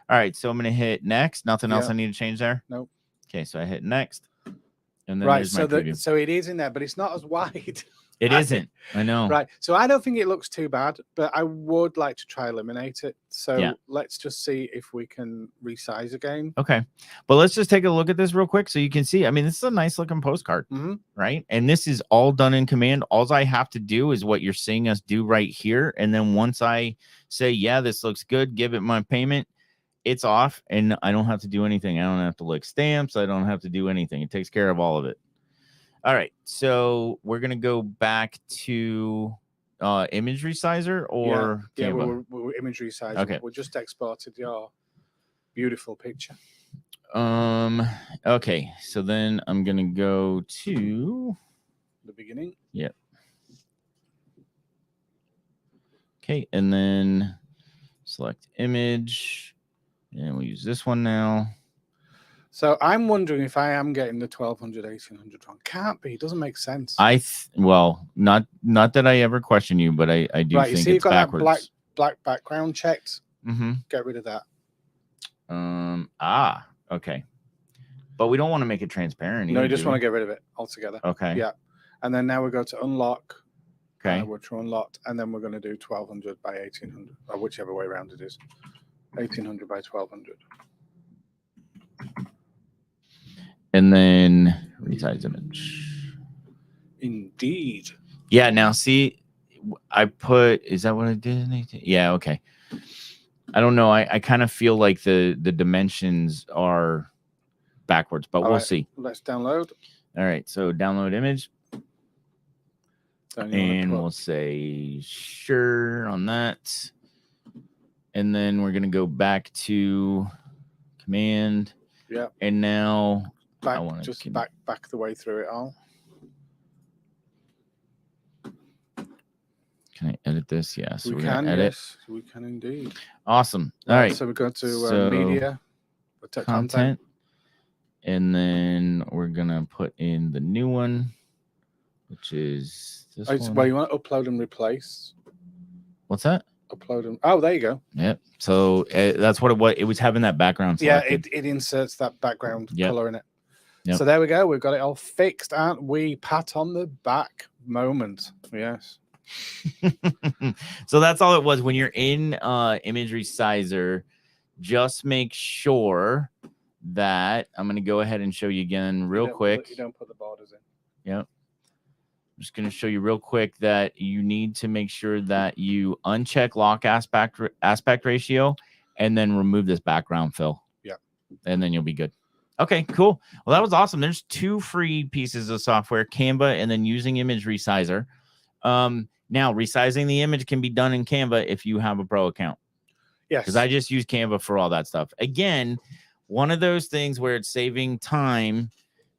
All right. So I'm going to hit next. Nothing else I need to change there? Nope. Okay. So I hit next. And then there's my preview. So it is in there, but it's not as wide. It isn't. I know. Right. So I don't think it looks too bad, but I would like to try eliminate it. So let's just see if we can resize again. Okay. But let's just take a look at this real quick so you can see. I mean, this is a nice looking postcard, right? And this is all done in Command. All I have to do is what you're seeing us do right here. And then once I say, yeah, this looks good, give it my payment, it's off, and I don't have to do anything. I don't have to lick stamps. I don't have to do anything. It takes care of all of it. All right. So we're going to go back to image resizer or Canva? We're image resizer. Okay. We just exported your beautiful picture. Okay. So then I'm going to go to the beginning. Yep. Okay. And then select image. And we'll use this one now. So I'm wondering if I am getting the 1200, 1800 wrong. Can't be. It doesn't make sense. Well, not that I ever question you, but I do right, think you see, it's you've got backwards. That black background checked. Mm-hmm. Get rid of that. Okay. But we don't want to make it transparent. No, you just want to get rid of it altogether. Okay. Yeah. And then now we go to unlock. Okay. We're to unlocked, and then we're going to do 1200 by 1800, or whichever way around it is. 1800 by 1200. And then resize image. Indeed. Yeah. Now, see, I put. Is that what I did? Yeah. Okay. I don't know. I kind of feel like the dimensions are backwards, but we'll see. Let's download. All right. So download image. And we'll say sure on that. And then we're going to go back to command. Yeah. And now back the way through it all. Can I edit this? Yeah. So we can edit. Yes, we can indeed. Awesome. All right. So we go to media, content. And then we're going to put in the new one, which is this one. Well, you want to upload and replace. What's that? Upload and there you go. Yep. So that's what it was having that background selected. Yeah, it inserts that background color in it. Yep. So there we go. We've got it all fixed, aren't we? Pat on the back moment. Yes. So that's all it was. When you're in image resizer, just make sure that I'm going to go ahead and show you again real quick. You don't put the borders in. Yep. I'm just going to show you real quick that you need to make sure that you uncheck lock aspect ratio and then remove this background fill. Yeah. And then you'll be good. Okay, cool. Well, that was awesome. There's 2 free pieces of software, Canva and then using image resizer. Now, resizing the image can be done in Canva if you have a pro account. Yes. Because I just use Canva for all that stuff. Again, one of those things where it's saving time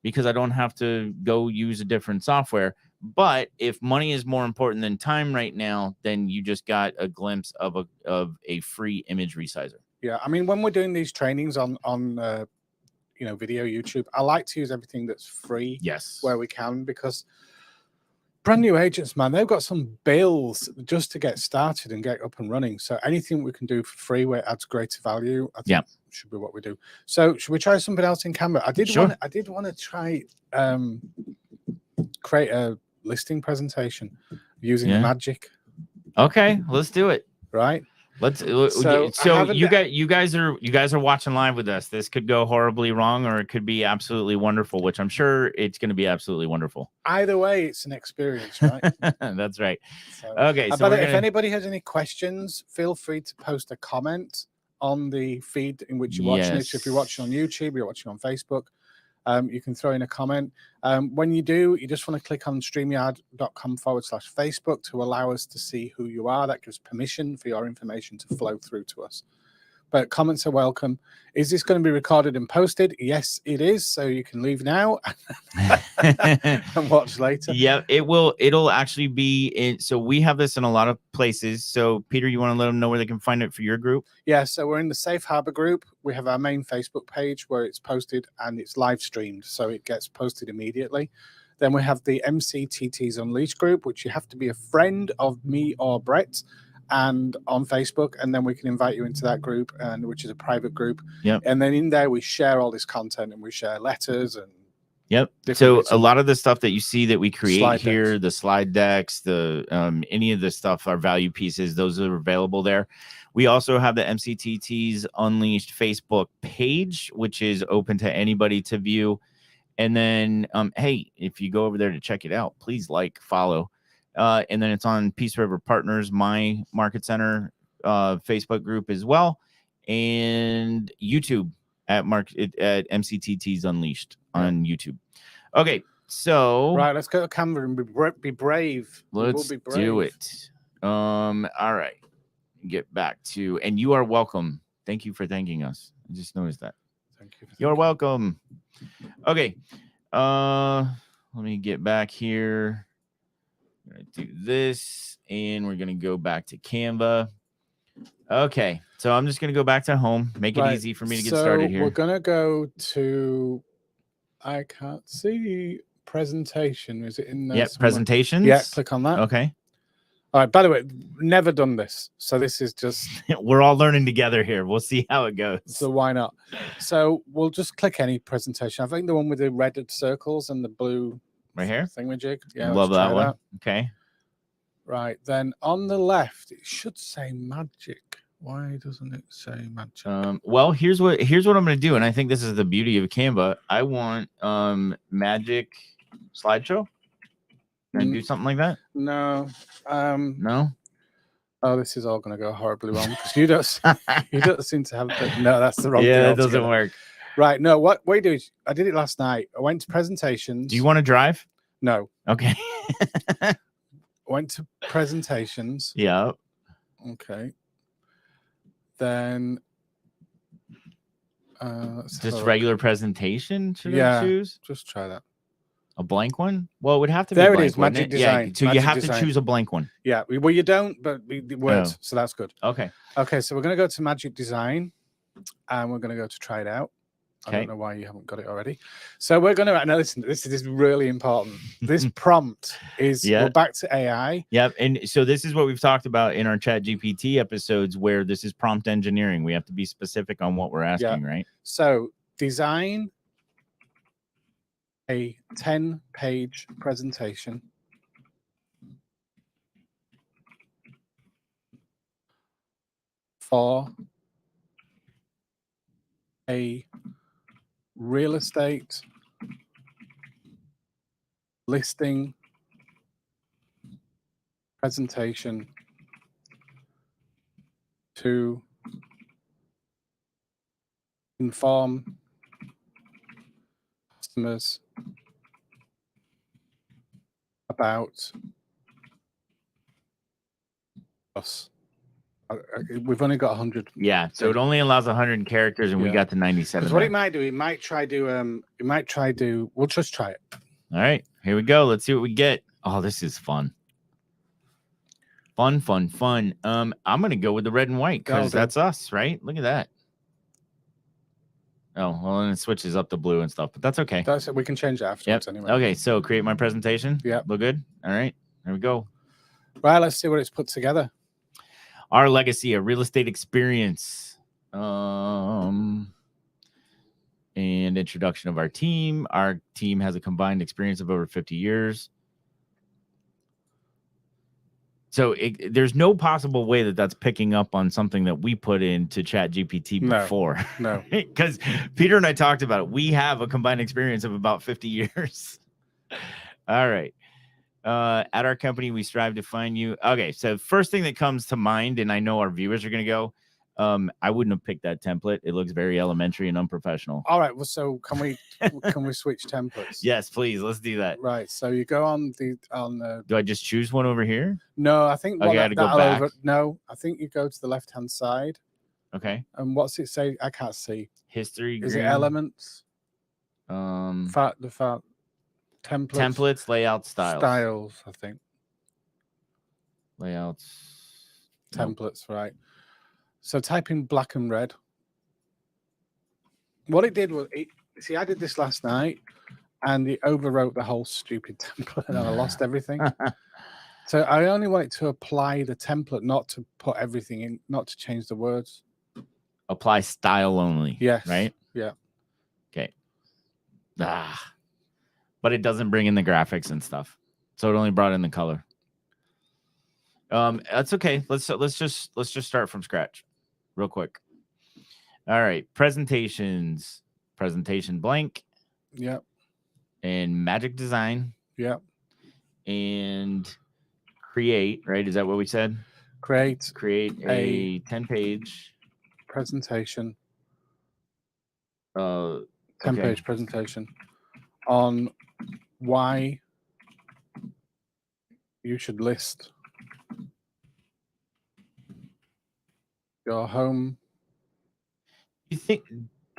because I don't have to go use a different software. But if money is more important than time right now, then you just got a glimpse of a free image resizer. Yeah, I mean, when we're doing these trainings on video YouTube, I like to use everything that's free. Yes, where we can, because brand new agents, man, they've got some bills just to get started and get up and running. So anything we can do for free where it adds greater value, I think should be what we do. So should we try something else in Canva? I did want to try create a listing presentation using magic. Okay, let's do it. Right. So you guys are watching live with us. This could go horribly wrong, or it could be absolutely wonderful, which I'm sure it's going to be absolutely wonderful. Either way, it's an experience, right? That's right. So, okay. So if anybody has any questions, feel free to post a comment on the feed in which you're watching it. So if you're watching on YouTube, you're watching on Facebook, you can throw in a comment. When you do, you just want to click on streamyard.com/Facebook to allow us to see who you are. That gives permission for your information to flow through to us. But comments are welcome. Is this going to be recorded and posted? Yes, it is. So you can leave now and watch later. Yeah, it will. It'll actually be in. So we have this in a lot of places. So Peter, you want to let them know where they can find it for your group? Yeah. So we're in the Safe Harbor group. We have our main Facebook page where it's posted and it's live streamed. So it gets posted immediately. Then we have the MCTTs Unleashed group, which you have to be a friend of me or Brett, and on Facebook, and then we can invite you into that group, and which is a private group. Yep. And then in there we share all this content, and we share letters and So a lot of the stuff that you see that we create here, the slide decks, the any of the stuff, our value pieces, those are available there. We also have the MCTTs Unleashed Facebook page, which is open to anybody to view. And then hey, if you go over there to check it out, please follow. And then it's on Peace River Partners, my Market Center Facebook group as well, and YouTube at MCTTs Unleashed on YouTube. Okay, So right, let's go to Canva and be brave. Let's do it. All right. Get back to, and you are welcome. Thank you for thanking us. I just noticed that. Thank you. You're welcome. Okay. Let me get back here. I'm gonna do this, and we're gonna go back to Canva. Okay, so I'm just gonna go back to home. Make it easy for me to get started here. We're gonna go to. I can't see presentation. Is it in there? Yep, presentations. Yeah, click on that. Okay. All right. By the way, never done this, so this is just. We're all learning together here. We'll see how it goes. So why not? So we'll just click any presentation. I think the one with the red circles and the blue. Right here. Thingamajig. Yeah, love that one. Okay. Right, then on the left, it should say magic. Why doesn't it say magic? Well, here's what I'm going to do, and I think this is the beauty of Canva. I want magic slideshow. Can I do something like that? No. No. Oh, this is all going to go horribly wrong because you don't seem to have. No, that's the wrong. Yeah, it doesn't work. Right. No. What you do is I did it last night. I went to presentations. Do you want to drive? No. Okay. Went to presentations. Yeah. Okay. Then just regular presentation. Should I choose? Just try that. A blank one? Well, it would have to be there. Blank, It is magic design. Yeah, so magic you have design. to choose a blank one. Yeah. Well, you don't, but it works. So that's good. Okay. Okay. So we're going to go to magic design, and we're going to go to try it out. Okay. I don't know why you haven't got it already. So we're going to now listen. This is really important. This prompt is we're back to AI. Yep. And so this is what we've talked about in our Chat GPT episodes, where this is prompt engineering. We have to be specific on what we're asking, right? So design a 10-page presentation for a real estate listing presentation to inform customers about us. We've only got 100. Yeah, so it only allows 100 characters, and we got to 97. Because what it might do, we'll just try it. All right, here we go. Let's see what we get. Oh, this is fun. Fun. I'm gonna go with the red and white because that's us, right? Look at that. Oh, well, and it switches up the blue and stuff, but that's okay. That's it. We can change it afterwards anyway. Okay, so create my presentation. Yeah. Look good. All right, there we go. Right, let's see what it's put together. Our legacy, a real estate experience, and introduction of our team. Our team has a combined experience of over 50 years. So there's no possible way that that's picking up on something that we put into Chat GPT before. No. Because Peter and I talked about it. We have a combined experience of about 50 years. All right. At our company, we strive to find you. Okay, so first thing that comes to mind, and I know our viewers are going to go, I wouldn't have picked that template. It looks very elementary and unprofessional. All right, well, so can we switch templates? Yes, please. Let's do that. Right. So you go on the. Do I just choose one over here? No, I think. Okay, I got to go back. No, I think you go to the left-hand side. Okay. And what's it say? I can't see. History. Is it elements? Templates, layout, styles, I think. Layouts. Templates, right. So type in black and red. What it did was, I did this last night, and it overwrote the whole stupid template, and I lost everything. So I only want it to apply the template, not to put everything in, not to change the words. Apply style only. Yes. Right? Yeah. Okay. But it doesn't bring in the graphics and stuff. So it only brought in the color. That's okay. Let's just start from scratch real quick. All right. Presentations. Presentation blank. Yep. And magic design. Yep. And create, right? Is that what we said? Create a 10-page presentation. 10-page presentation on why you should list your home. Do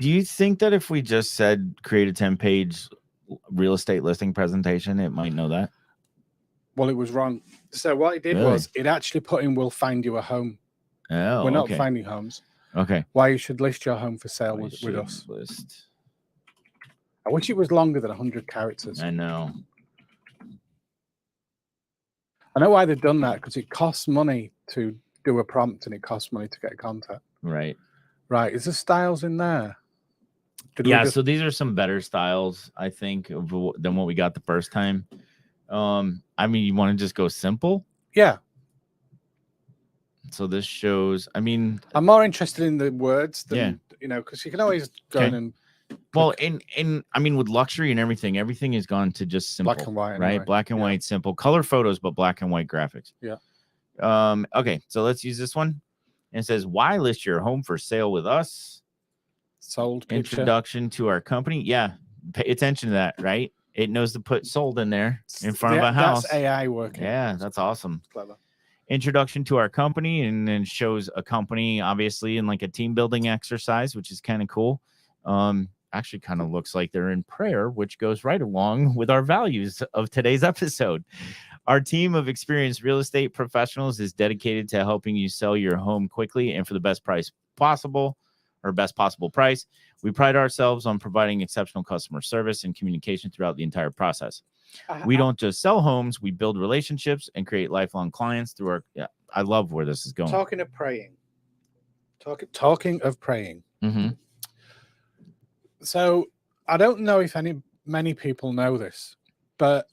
you think that if we just said create a 10-page real estate listing presentation, it might know that? Well, it was wrong. So what it did was it actually put in, we'll find you a home. Oh, we're not finding homes. Okay. Why you should list your home for sale with us. I wish it was longer than 100 characters. I know. I know why they've done that, because it costs money to do a prompt and it costs money to get contact. Right. Right. Is there styles in there? So these are some better styles, I think, than what we got the first time. I mean, you want to just go simple? Yeah. So this shows, I mean, I'm more interested in the words than, because you can always go in and. Well, in I mean, with luxury and everything has gone to just simple, black and white, right? Anyway. Black and white, simple color photos, but black and white graphics. Yeah. Okay, so let's use this one. And it says, why list your home for sale with us? Sold picture. Introduction to our company. Yeah, pay attention to that, right? It knows to put sold in there in front of a house. That's AI working. Yeah, that's awesome. Clever. Introduction to our company, and then shows a company, obviously, in like a team building exercise, which is kind of cool. Actually kind of looks like they're in prayer, which goes right along with our values of today's episode. Our team of experienced real estate professionals is dedicated to helping you sell your home quickly and for the best price possible, or best possible price. We pride ourselves on providing exceptional customer service and communication throughout the entire process. We don't just sell homes, we build relationships and create lifelong clients through our. Yeah, I love where this is going. Talking of praying. Talking of praying. Mm-hmm. So I don't know if many people know this, but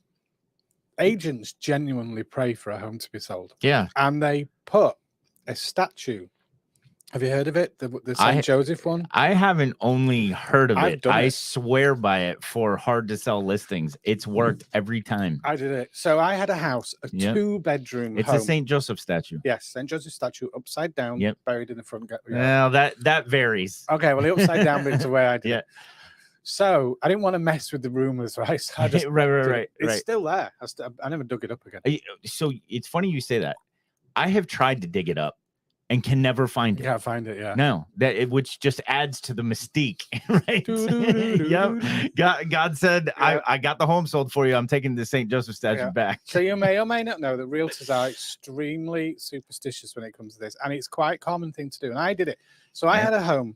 agents genuinely pray for a home to be sold. Yeah. And they put a statue. Have you heard of it? The St. Joseph one? I haven't only heard of it. I swear by it for hard to sell listings. It's worked every time. I did it. So I had a house, a 2-bedroom It's home. a St. Joseph statue. Yes, St. Joseph statue, upside down, buried in the front. Well, that varies. Okay, well, the upside down bit's the way I did it. So I didn't want to mess with the rumors, right? So I just right. It's still there. I never dug it up again. So it's funny you say that. I have tried to dig it up and can never find it. Can't find it, yeah. No, which just adds to the mystique, right? Yep. God said, I got the home sold for you. I'm taking the St. Joseph statue back. So you may or may not know that realtors are extremely superstitious when it comes to this, and it's quite a common thing to do. And I did it. So I had a home,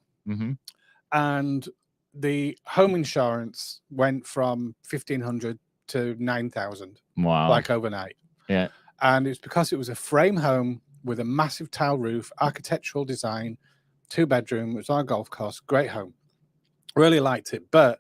and the home insurance went from 1,500 to 9,000. Wow! Like overnight. Yeah. And it's because it was a frame home with a massive tile roof, architectural design, 2-bedroom. It was on a golf course. Great home. Really liked it. But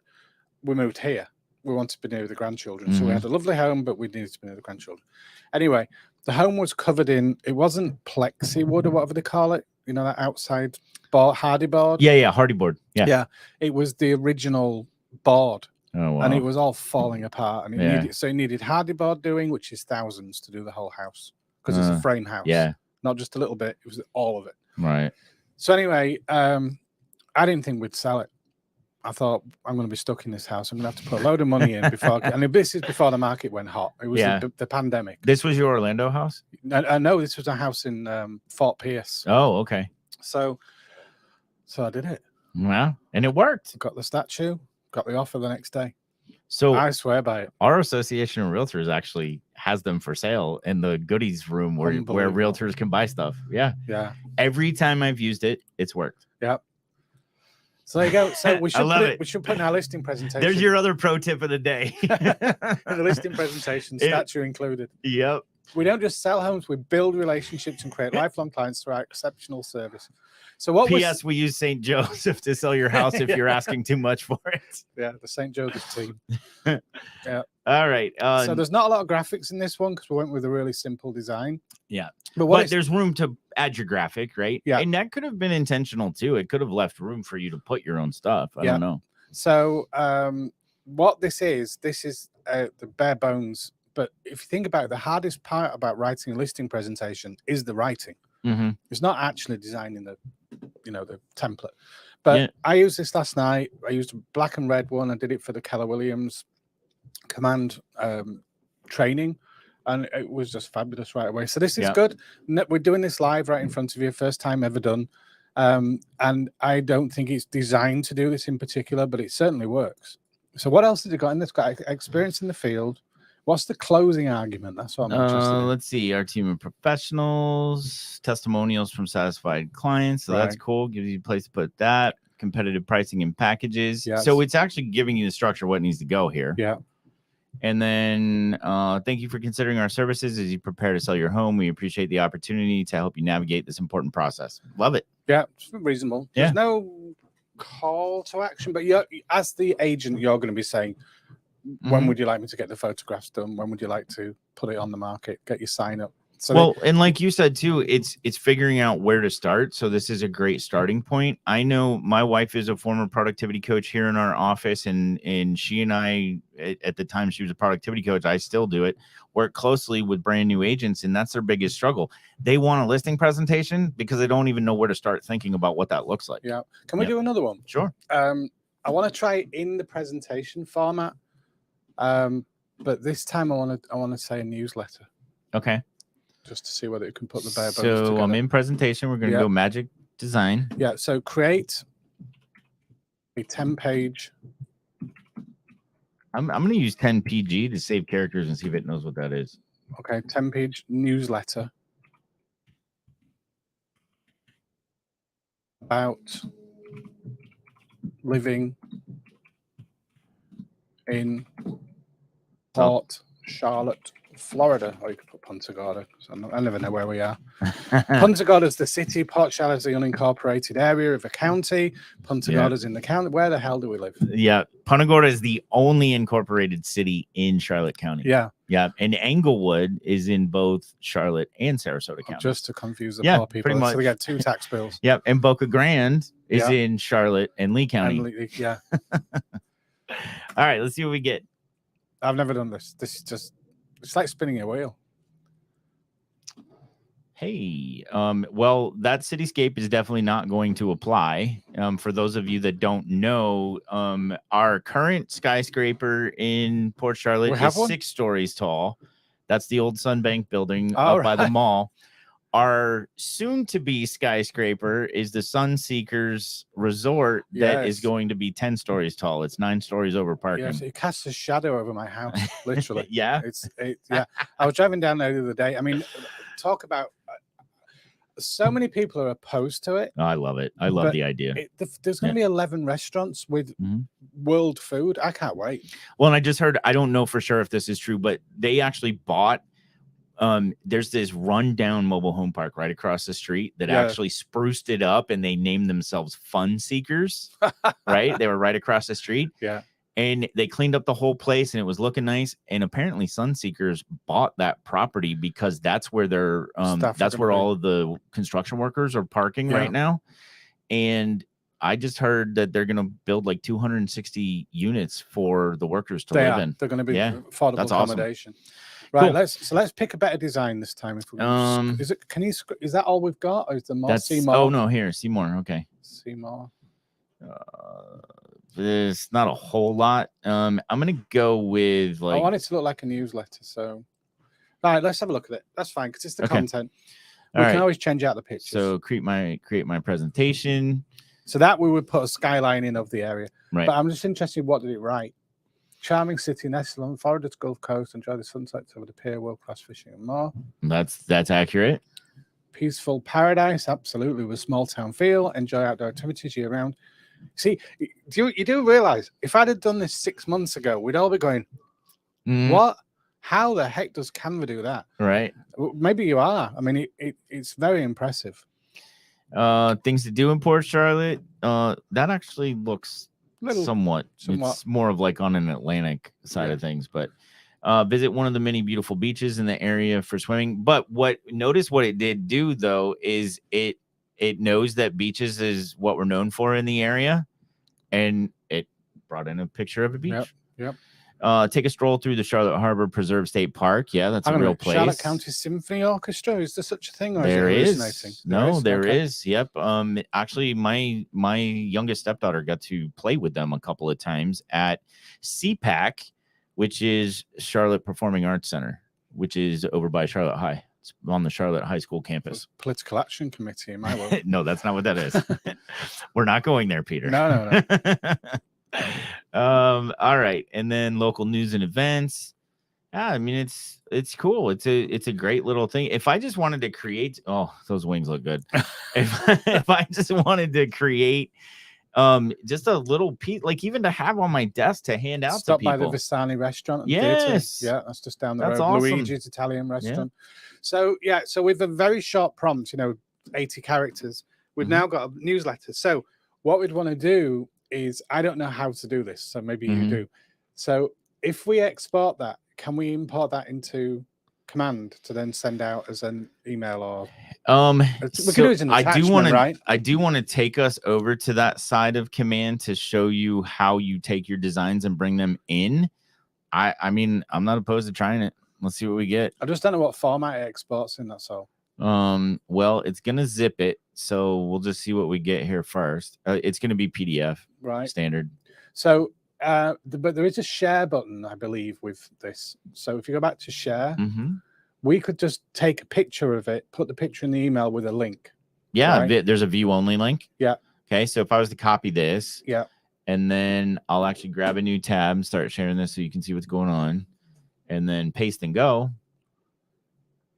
we moved here. We wanted to be near the grandchildren. So we had a lovely home, but we needed to be near the grandchildren. Anyway, the home was covered in, it wasn't plexi wood or whatever they call it. You know, that outside board, hardy board? Yeah, hardy board. Yeah. It was the original board. Oh, wow. And it was all falling apart. And it needed hardy board doing, which is thousands to do the whole house. Because it's a frame house. Yeah. Not just a little bit, it was all of it. Right. So anyway, I didn't think we'd sell it. I thought, I'm going to be stuck in this house. I'm going to have to put a load of money in before. And this is before the market went hot. It was the pandemic. This was your Orlando house? No, this was a house in Fort Pierce. Oh, okay. So I did it. Well, and it worked. Got the statue, got the offer the next day. So I swear by it. Our association of realtors actually has them for sale in the goodies room where realtors can buy stuff. Yeah. Yeah. Every time I've used it, it's worked. Yep. So there you go. So we should put in our listing presentation. There's your other pro tip of the day. The listing presentation, statue included. Yep. We don't just sell homes, we build relationships and create lifelong clients through our exceptional service. So what P.S. we use St. Joseph to sell your house if you're asking too much for it. Yeah, the St. Joseph team. Yeah. All right. So there's not a lot of graphics in this one because we went with a really simple design. Yeah. But there's room to add your graphic, right? Yeah. And that could have been intentional too. It could have left room for you to put your own stuff. I don't know. So what this is the bare bones. But if you think about it, the hardest part about writing a listing presentation is the writing. It's not actually designing the template. But I used this last night. I used a black and red one. I did it for the Keller Williams. command training, and it was just fabulous right away. So this is good. We're doing this live right in front of you, first time ever done. And I don't think it's designed to do this in particular, but it certainly works. So what else has it got in this? Got experience in the field. What's the closing argument? That's what I'm interested in. Let's see. Our team of professionals, testimonials from satisfied clients. So that's cool. Gives you a place to put that. Competitive pricing and packages. Yes. So it's actually giving you the structure what needs to go here. Yeah. And then thank you for considering our services as you prepare to sell your home. We appreciate the opportunity to help you navigate this important process. Love it. Yeah, it's reasonable. There's no call to action, but as the agent, you're going to be saying, when would you like me to get the photographs done? When would you like to put it on the market? Get your sign up. So and like you said too, it's figuring out where to start. So this is a great starting point. I know my wife is a former productivity coach here in our office, and she and I, at the time she was a productivity coach, I still do it, work closely with brand new agents, and that's their biggest struggle. They want a listing presentation because they don't even know where to start thinking about what that looks like. Yeah. Can we do another one? Sure. I want to try in the presentation format, but this time I want to say a newsletter. Okay. Just to see whether it can put the bare bones together. So I'm in presentation. We're going to go magic design. Yeah. So create a 10-page. I'm going to use 10 PG to save characters and see if it knows what that is. Okay. 10-page newsletter about living in Port Charlotte, Florida, or you could put Punta Gorda. I never know where we are. Punta Gorda's the city. Port Charlotte's the unincorporated area of a county. Punta Gorda's in the county. Where the hell do we live? Yeah, Punta Gorda is the only incorporated city in Charlotte County. Yeah, yeah, and Englewood is in both Charlotte and Sarasota County. Just to confuse the poor people, pretty much. So we got 2 tax bills. Yep, and Boca Grande is in Charlotte and Lee County. Yeah. All right, let's see what we get. I've never done this. This is just. It's like spinning a wheel. Hey, well, that cityscape is definitely not going to apply. For those of you that don't know, our current skyscraper in Port Charlotte is 6 stories tall. That's the old Sunbank building up by the mall. Our soon-to-be skyscraper is the Sunseekers Resort that is going to be 10 stories tall. It's 9 stories over parking. Yes, it casts a shadow over my house, literally. Yeah. I was driving down there the other day. I mean, talk about so many people are opposed to it. Oh, I love it. I love the idea. There's going to be 11 restaurants with world food. I can't wait. Well, and I just heard, I don't know for sure if this is true, but they actually bought there's this rundown mobile home park right across the street that actually spruced it up, and they named themselves Fun Seekers. Right? They were right across the street. Yeah. And they cleaned up the whole place, and it was looking nice. And apparently Sunseekers bought that property because that's where they're that's where all of the construction workers are parking right now. And I just heard that they're going to build like 260 units for the workers to live in. They're going to be affordable accommodation. Awesome. Right, let's pick a better design this time. If we is that all we've got, or is there more? See more? Oh no, here, see more. Okay, see more. There's not a whole lot. I'm gonna go with I want it to look like a newsletter. So, all right, let's have a look at it. That's fine because it's the content. We can always change out the pictures. So create my presentation. So that we would put a skyline in of the area. Right. But I'm just interested. What did it write? Charming city nestled on Florida's Gulf Coast. Enjoy the sunsets over the pier, world-class fishing and more. That's accurate. Peaceful paradise, absolutely, with small town feel. Enjoy outdoor activities year round. See, you do realize if I'd have done this 6 months ago, we'd all be going, "What? How the heck does Canva do that?" Right? Maybe you are. I mean, it's very impressive. Things to do in Port Charlotte. That actually looks. Somewhat. It's more of like on an Atlantic side of things, but visit one of the many beautiful beaches in the area for swimming. But notice what it did do though is it knows that beaches is what we're known for in the area, and it brought in a picture of a beach. Yep. Take a stroll through the Charlotte Harbor Preserve State Park. Yeah, that's a real place. Charlotte County Symphony Orchestra. Is there such a thing? Or there is. There is. Yep. Actually, my youngest stepdaughter got to play with them a couple of times at CPAC, which is Charlotte Performing Arts Center, which is over by Charlotte High. It's on the Charlotte High School campus. Political Action Committee in my world. No, that's not what that is. We're not going there, Peter. No. All right. And then local news and events. Yeah, I mean, it's cool. It's a great little thing. If I just wanted to create, oh, those wings look good. if I just wanted to create just a little piece, like even to have on my desk to hand out Stop to people. by the Visani restaurant and yes. theater. Yeah, that's just down the That's road. awesome. Luigi's Italian restaurant. Yeah. So with a very short prompt, 80 characters, we've now got a newsletter. So what we'd want to do is, I don't know how to do this, so maybe you do. So if we export that, can we import that into Command to then send out as an email, or we can do it as an attachment, right? I do want to take us over to that side of Command to show you how you take your designs and bring them in. I mean, I'm not opposed to trying it. Let's see what we get. I just don't know what format it exports in, that's all. Well, it's gonna zip it, so we'll just see what we get here first. It's gonna be PDF, right? Standard. So but there is a share button, I believe, with this. So if you go back to share, we could just take a picture of it, put the picture in the email with a link. Yeah, right? There's a view only link. Yeah. Okay, so if I was to copy this, and then I'll actually grab a new tab and start sharing this so you can see what's going on, and then paste and go.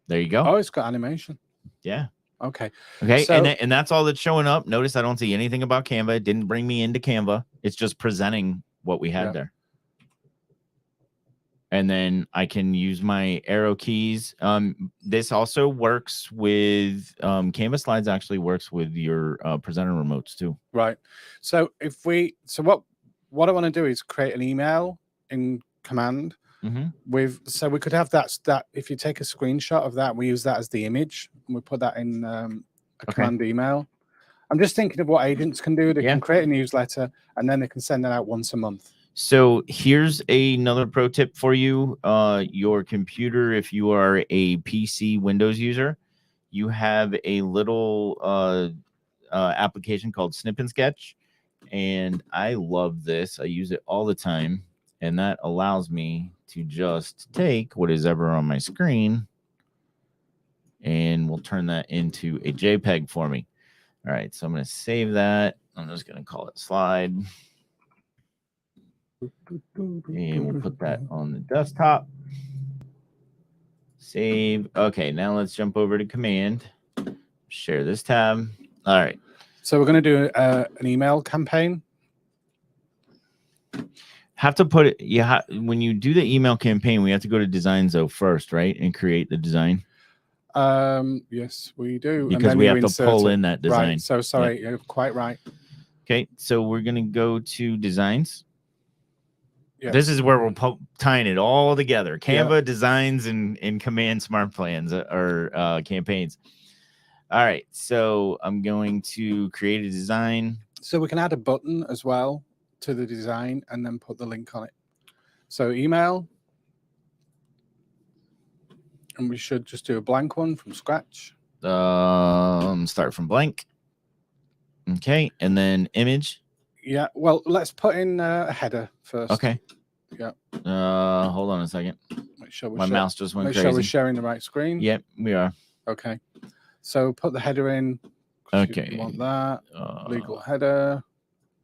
There you go. Oh, it's got animation. Yeah. Okay. So, and that's all that's showing up. Notice I don't see anything about Canva. It didn't bring me into Canva. It's just presenting what we had there. And then I can use my arrow keys. This also works with Canva Slides. Actually works with your presenter remotes too. Right. So what I want to do is create an email in Command. So we could have that if you take a screenshot of that, we use that as the image and we put that in a Command email. I'm just thinking of what agents can do. They can create a newsletter and then they can send that out once a month. So here's another pro tip for you. Your computer, if you are a PC Windows user, you have a little application called Snip and Sketch, and I love this. I use it all the time, and that allows me to just take what is ever on my screen and we'll turn that into a JPEG for me. All right, so I'm going to save that. I'm just going to call it slide. And we'll put that on the desktop. Save. Okay, now let's jump over to Command. Share this tab. All right. So we're going to do an email campaign. Have to put it, when you do the email campaign, we have to go to designs though first, right? And create the design. Yes, we do. Because we have to pull in that design. Right. So sorry, you're quite right. Okay, so we're going to go to designs. Yes. This is where we're tying it all together. Canva, designs, and Command Smart Plans or campaigns. All right, so I'm going to create a design. So we can add a button as well to the design and then put the link on it. So email. And we should just do a blank one from scratch. Start from blank. Okay, and then image. Yeah, well, let's put in a header first. Okay. Yeah. Hold on a second. Make sure my mouse just went crazy. Make sure we're sharing the right screen. Yep, we are. Okay. So put the header in. Okay. You want that. Legal header.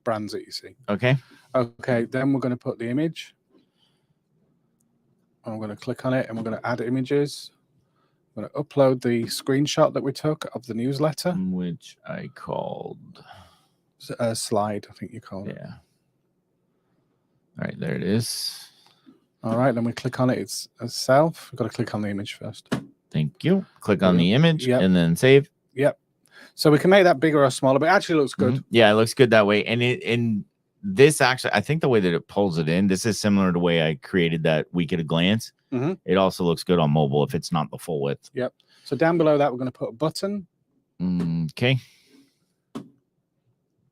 Brands that you see. Okay. Okay, then we're going to put the image. I'm going to click on it and we're going to add images. I'm going to upload the screenshot that we took of the newsletter. Which I called... a slide, I think you called it. Yeah. All right, there it is. All right, then we click on it. It's itself. We've got to click on the image first. Thank you. Click on the image and then save. Yep. So we can make that bigger or smaller, but it actually looks good. Yeah, it looks good that way. And this actually, I think the way that it pulls it in, this is similar to the way I created that week at a glance. It also looks good on mobile if it's not the full width. Yep. So down below that, we're going to put a button. Okay.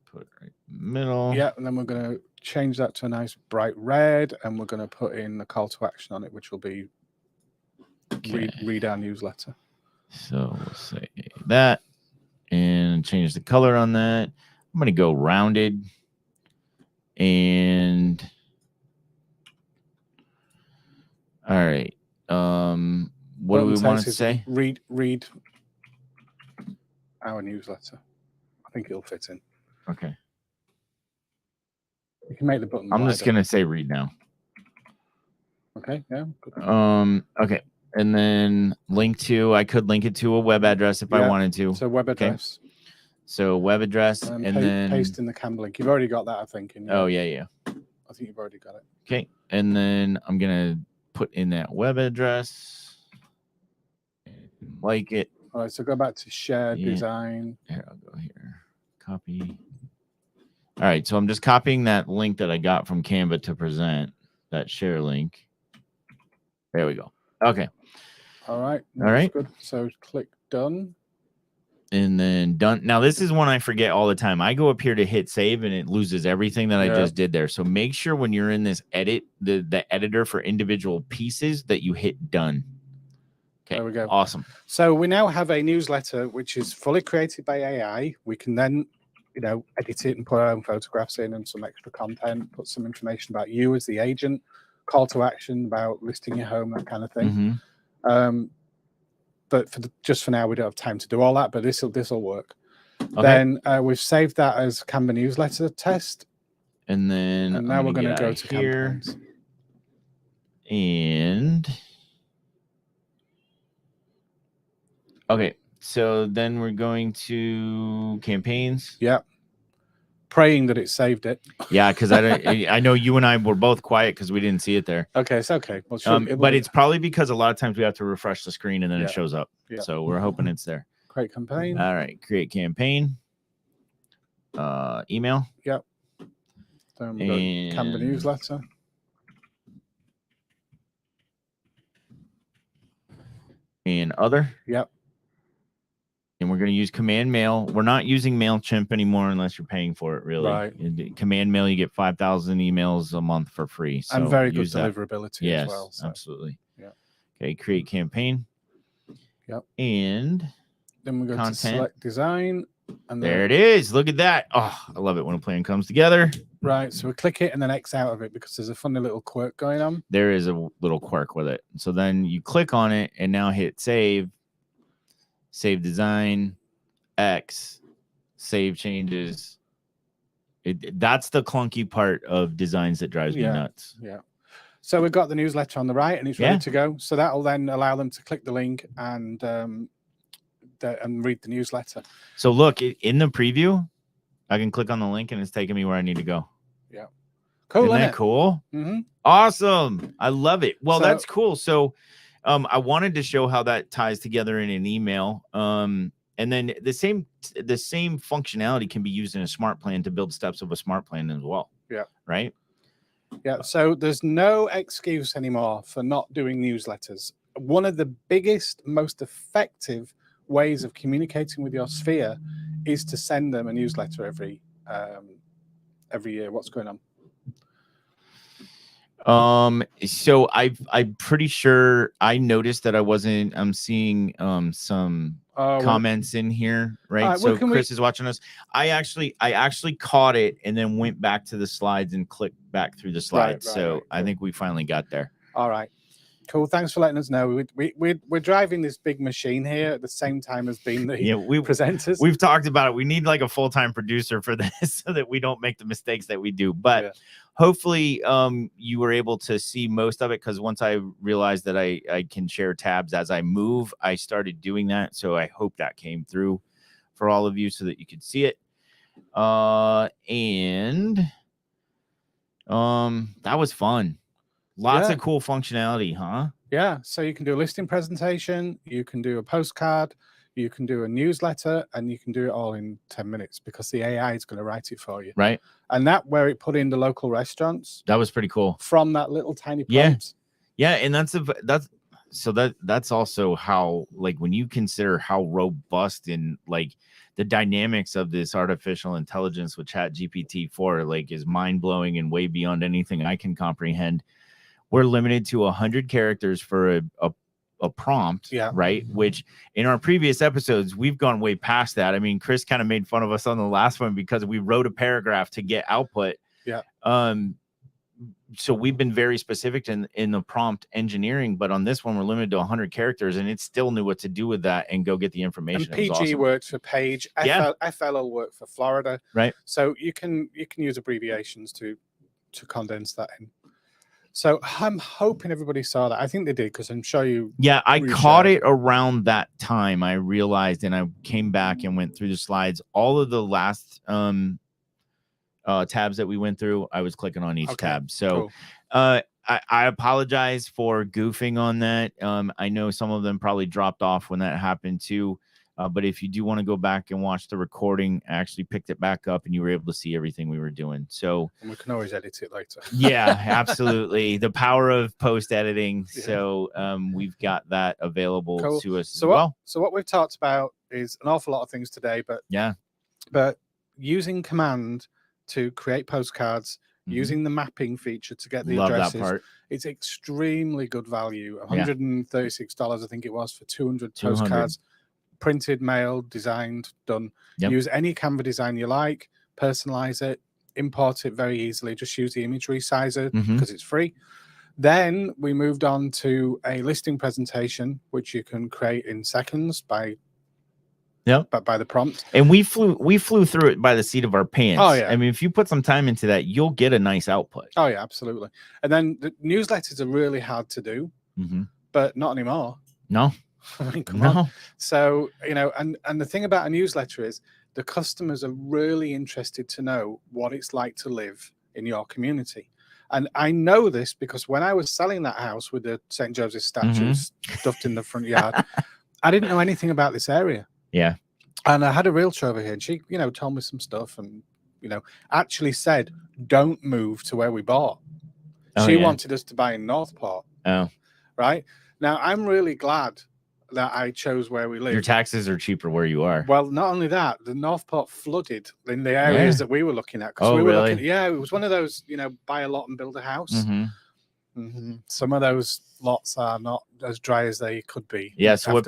Put it right in the middle. Yeah, and then we're going to change that to a nice bright red, and we're going to put in the call to action on it, which will be read our newsletter. So we'll say that and change the color on that. I'm going to go rounded and All right. What do we want to say? Read our newsletter. I think it'll fit in. Okay. You can make the button. I'm just gonna say read now. Okay. Yeah. Good. Okay. And then I could link it to a web address if I wanted to. So web address. Okay. So web address and then paste in the Canva link. You've already got that, I think. Oh yeah. I think you've already got it. Okay. And then I'm gonna put in that web address. Like it. All right. So go back to share design. Here, I'll go here. Copy. All right. So I'm just copying that link that I got from Canva to present that share link. There we go. Okay. All right. All right. Good. So click done. And then done. Now, this is one I forget all the time. I go up here to hit save and it loses everything that I just did there. So make sure when you're in this edit, the editor for individual pieces, that you hit done. Okay. There we go. Awesome. So we now have a newsletter which is fully created by AI. We can then, edit it and put our own photographs in and some extra content, put some information about you as the agent, call to action about listing your home, that kind of thing. Mm-hmm. But just for now, we don't have time to do all that, but this will work. Okay. Then we've saved that as Canva newsletter test. And then now we're going to go to here. Campaigns. And okay, so then we're going to campaigns. Yeah. Praying that it saved it. Yeah, because I know you and I were both quiet because we didn't see it there. Okay, it's okay. Well, but it's probably because a lot of times we have to refresh the screen and then it shows up. Yeah. So we're hoping it's there. Create campaign. All right, create campaign. Email. Yep. Then we got Canva newsletter. And other. Yep. And we're going to use command mail. We're not using MailChimp anymore unless you're paying for it, really. Right. Command mail, you get 5,000 emails a month for free. So and very good deliverability as well. So. Absolutely. Yeah. Okay, create campaign. Yep. And then we go to select design. And there it is. Look at that. Oh, I love it when a plan comes together. Right. So we click it and then X out of it because there's a funny little quirk going on. There is a little quirk with it. So then you click on it and now hit save. Save design, X, save changes. That's the clunky part of designs that drives me nuts. Yeah. So we've got the newsletter on the right and it's ready to go. So that'll then allow them to click the link and read the newsletter. So look, in the preview, I can click on the link and it's taking me where I need to go. Yeah. Cool. Isn't that cool? Mm-hmm. Awesome. I love it. Well, that's cool. So I wanted to show how that ties together in an email. And then the same functionality can be used in a smart plan to build steps of a smart plan as well. Yeah. Right. Yeah. So there's no excuse anymore for not doing newsletters. One of the biggest, most effective ways of communicating with your sphere is to send them a newsletter every year. What's going on? So I'm pretty sure I noticed that I'm seeing some comments in here, right? So Chris is watching us. I actually caught it and then went back to the slides and clicked back through the slides. Right, I think we finally got there. All right. Cool. Thanks for letting us know. We're driving this big machine here at the same time as being the presenters. We've talked about it. We need like a full-time producer for this so that we don't make the mistakes that we do. But hopefully you were able to see most of it, because once I realized that I can share tabs as I move, I started doing that. So I hope that came through for all of you so that you could see it. And that was fun. Lots of cool functionality, huh? Yeah. So you can do a listing presentation, you can do a postcard, you can do a newsletter, and you can do it all in 10 minutes because the AI is going to write it for you. Right. And that where it put in the local restaurants. That was pretty cool. From that little tiny prompt. Yeah. And that's also how, like, when you consider how robust and like the dynamics of this artificial intelligence with ChatGPT-4 like is mind blowing and way beyond anything I can comprehend. We're limited to 100 characters for a prompt, right? Which in our previous episodes, we've gone way past that. I mean, Chris kind of made fun of us on the last one because we wrote a paragraph to get output. Yeah. so we've been very specific in the prompt engineering, but on this one we're limited to 100 characters, and it still knew what to do with that and go get the information. And PG awesome. works for page. FL will work for Florida. Right. So you can use abbreviations to condense that in. So I'm hoping everybody saw that. I think they did, because I'm sure you. Yeah, I caught it around that time. I realized, and I came back and went through the slides. All of the last tabs that we went through, I was clicking on each tab. So cool. I apologize for goofing on that. I know some of them probably dropped off when that happened too. But if you do want to go back and watch the recording, I actually picked it back up and you were able to see everything we were doing. So and we can always edit it later. Yeah, absolutely. The power of post editing. Yeah. So we've got that available to us as well. So what we've talked about is an awful lot of things today, but using command to create postcards, using the mapping feature to get the addresses. That part. It's extremely good value. $136, I think it was, for 200 postcards. Printed, mailed, designed, done. Yep. Use any Canva design you like, personalize it, import it very easily. Just use the image resizer because it's free. Then we moved on to a listing presentation, which you can create in seconds by the prompt. And we flew through it by the seat of our pants. Oh yeah. I mean, if you put some time into that, you'll get a nice output. Oh yeah, absolutely. And then the newsletters are really hard to do, but not anymore. No. I mean, come on. So, and the thing about a newsletter is the customers are really interested to know what it's like to live in your community. And I know this because when I was selling that house with the St. Joseph's statues stuffed in the front yard, I didn't know anything about this area. Yeah. And I had a realtor over here and she, told me some stuff and, actually said, don't move to where we bought. She wanted us to buy in Northport. Oh. Right. Now, I'm really glad that I chose where we live. Your taxes are cheaper where you are. Well, not only that, the Northport flooded in the areas that we were looking at. Oh, really? It was one of those, buy a lot and build a house. Some of those lots are not as dry as they could be. Yeah, so what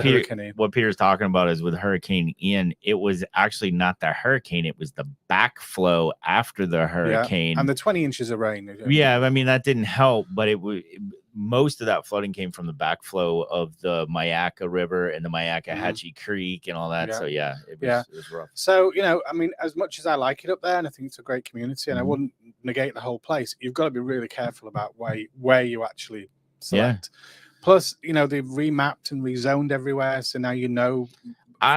Peter's talking about is with Hurricane Ian, it was actually not the hurricane, it was the backflow after the hurricane. And the 20 inches of rain. Yeah, I mean, that didn't help, but most of that flooding came from the backflow of the Myakka River and the Myakka-Hatchie Creek and all that. So it was rough. So, I mean, as much as I like it up there and I think it's a great community and I wouldn't negate the whole place, you've got to be really careful about where you actually select. Plus, they've remapped and rezoned everywhere, so now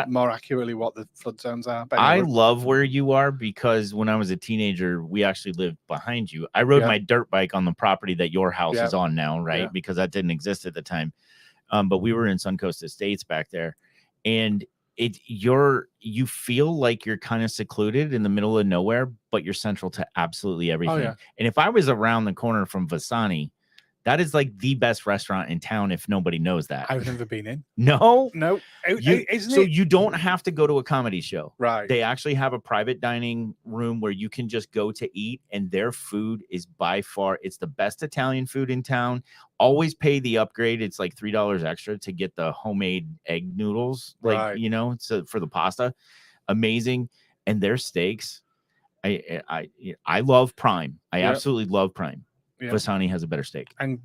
more accurately what the flood zones are. But anyway. I love where you are because when I was a teenager, we actually lived behind you. I rode my dirt bike on the property that your house is on now, right? Because that didn't exist at the time. But we were in Suncoast Estates back there, and you feel like you're kind of secluded in the middle of nowhere, but you're central to absolutely everything. And if I was around the corner from Vasani, that is like the best restaurant in town if nobody knows that. I've never been in. No. So you don't have to go to a comedy show. Right. They actually have a private dining room where you can just go to eat, and their food is by far, it's the best Italian food in town. Always pay the upgrade. It's like $3 extra to get the homemade egg noodles, so for the pasta. Amazing. And their steaks. I love Prime. I absolutely love Prime. Vasani has a better steak. And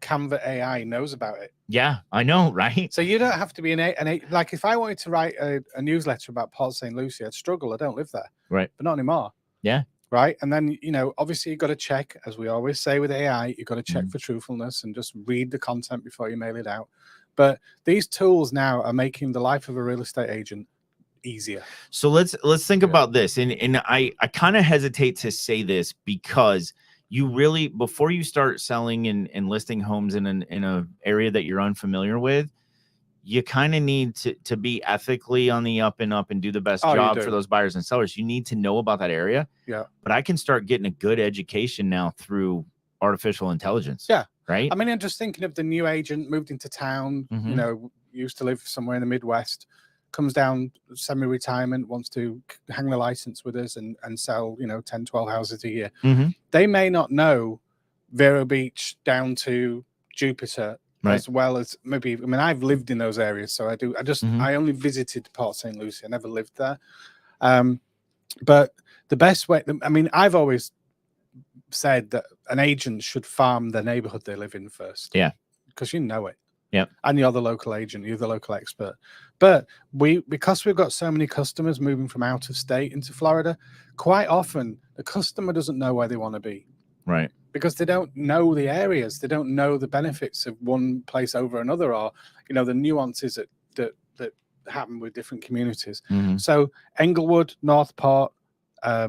Canva AI knows about it. Yeah, I know, right? So you don't have to be like if I wanted to write a newsletter about Port St. Lucie, I'd struggle. I don't live there. Right. But not anymore. Yeah. Right. And then, obviously you've got to check, as we always say with AI, you've got to check for truthfulness and just read the content before you mail it out. But these tools now are making the life of a real estate agent easier. So let's think about this. And I kind of hesitate to say this because you really, before you start selling and listing homes in an area that you're unfamiliar with, you kind of need to be ethically on the up and do the best job for those buyers and sellers. You need to know about that area. Yeah. But I can start getting a good education now through artificial intelligence. Yeah. Right. I mean, I'm just thinking of the new agent moved into town, used to live somewhere in the Midwest, comes down semi-retirement, wants to hang the license with us and sell 10 12 houses a year. They may not know Vero Beach down to Jupiter as well as maybe, I mean, I've lived in those areas, so I only visited Port St. Lucie. I never lived there. But the best way, I mean, I've always said that an agent should farm the neighborhood they live in first. Yeah. Because you know it. Yeah. And you're the local agent, you're the local expert. But because we've got so many customers moving from out of state into Florida, quite often the customer doesn't know where they want to be. Right. Because they don't know the areas, they don't know the benefits of one place over another, or the nuances that happen with different communities. So Englewood, Northport,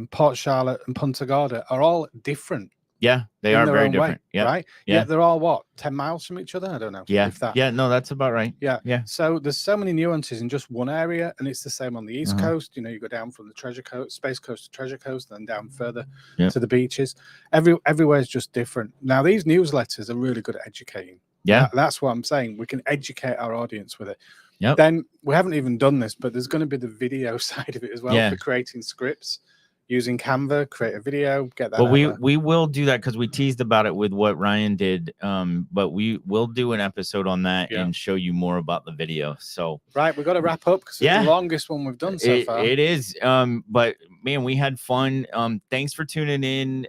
Port Charlotte, and Punta Gorda are all different. Yeah, they are very different. Yeah, right. Yeah, they're all what, 10 miles from each other? I don't know. Yeah, if that. Yeah, no, that's about right. Yeah, yeah. So there's so many nuances in just one area, and it's the same on the East Coast. You go down from the Treasure Coast, Space Coast to Treasure Coast, then down further to the beaches. Everywhere is just different. Now these newsletters are really good at educating. Yeah, that's what I'm saying. We can educate our audience with it. Yep. Then we haven't even done this, but there's going to be the video side of it as well for creating scripts. Using Canva, create a video, get that. Well, we will do that because we teased about it with what Ryan did. But we will do an episode on that and show you more about the video. So right, we've got to wrap up because it's the longest one we've done so far. It is. But man, we had fun. Thanks for tuning in.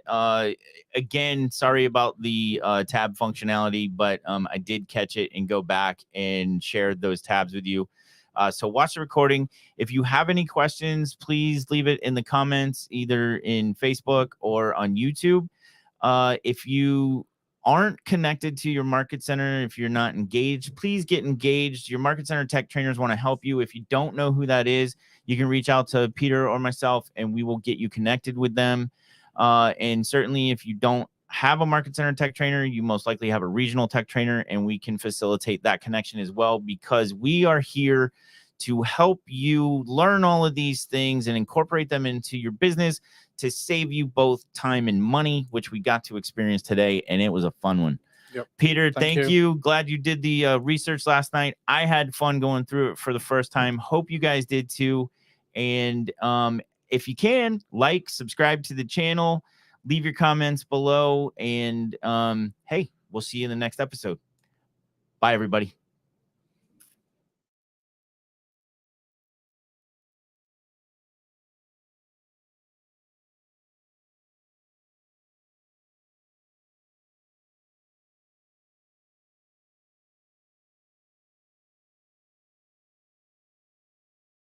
Again, sorry about the tab functionality, but I did catch it and go back and share those tabs with you. So watch the recording. If you have any questions, please leave it in the comments, either in Facebook or on YouTube. If you aren't connected to your market center, if you're not engaged, please get engaged. Your market center tech trainers want to help you. If you don't know who that is, you can reach out to Peter or myself, and we will get you connected with them. And certainly if you don't have a market center tech trainer, you most likely have a regional tech trainer, and we can facilitate that connection as well, because we are here to help you learn all of these things and incorporate them into your business to save you both time and money, which we got to experience today, and it was a fun one. Yep. Peter, thank you. Glad you did the research last night. I had fun going through it for the first time. Hope you guys did too. And if you can, like, subscribe to the channel, leave your comments below, and hey, we'll see you in the next episode. Bye, everybody.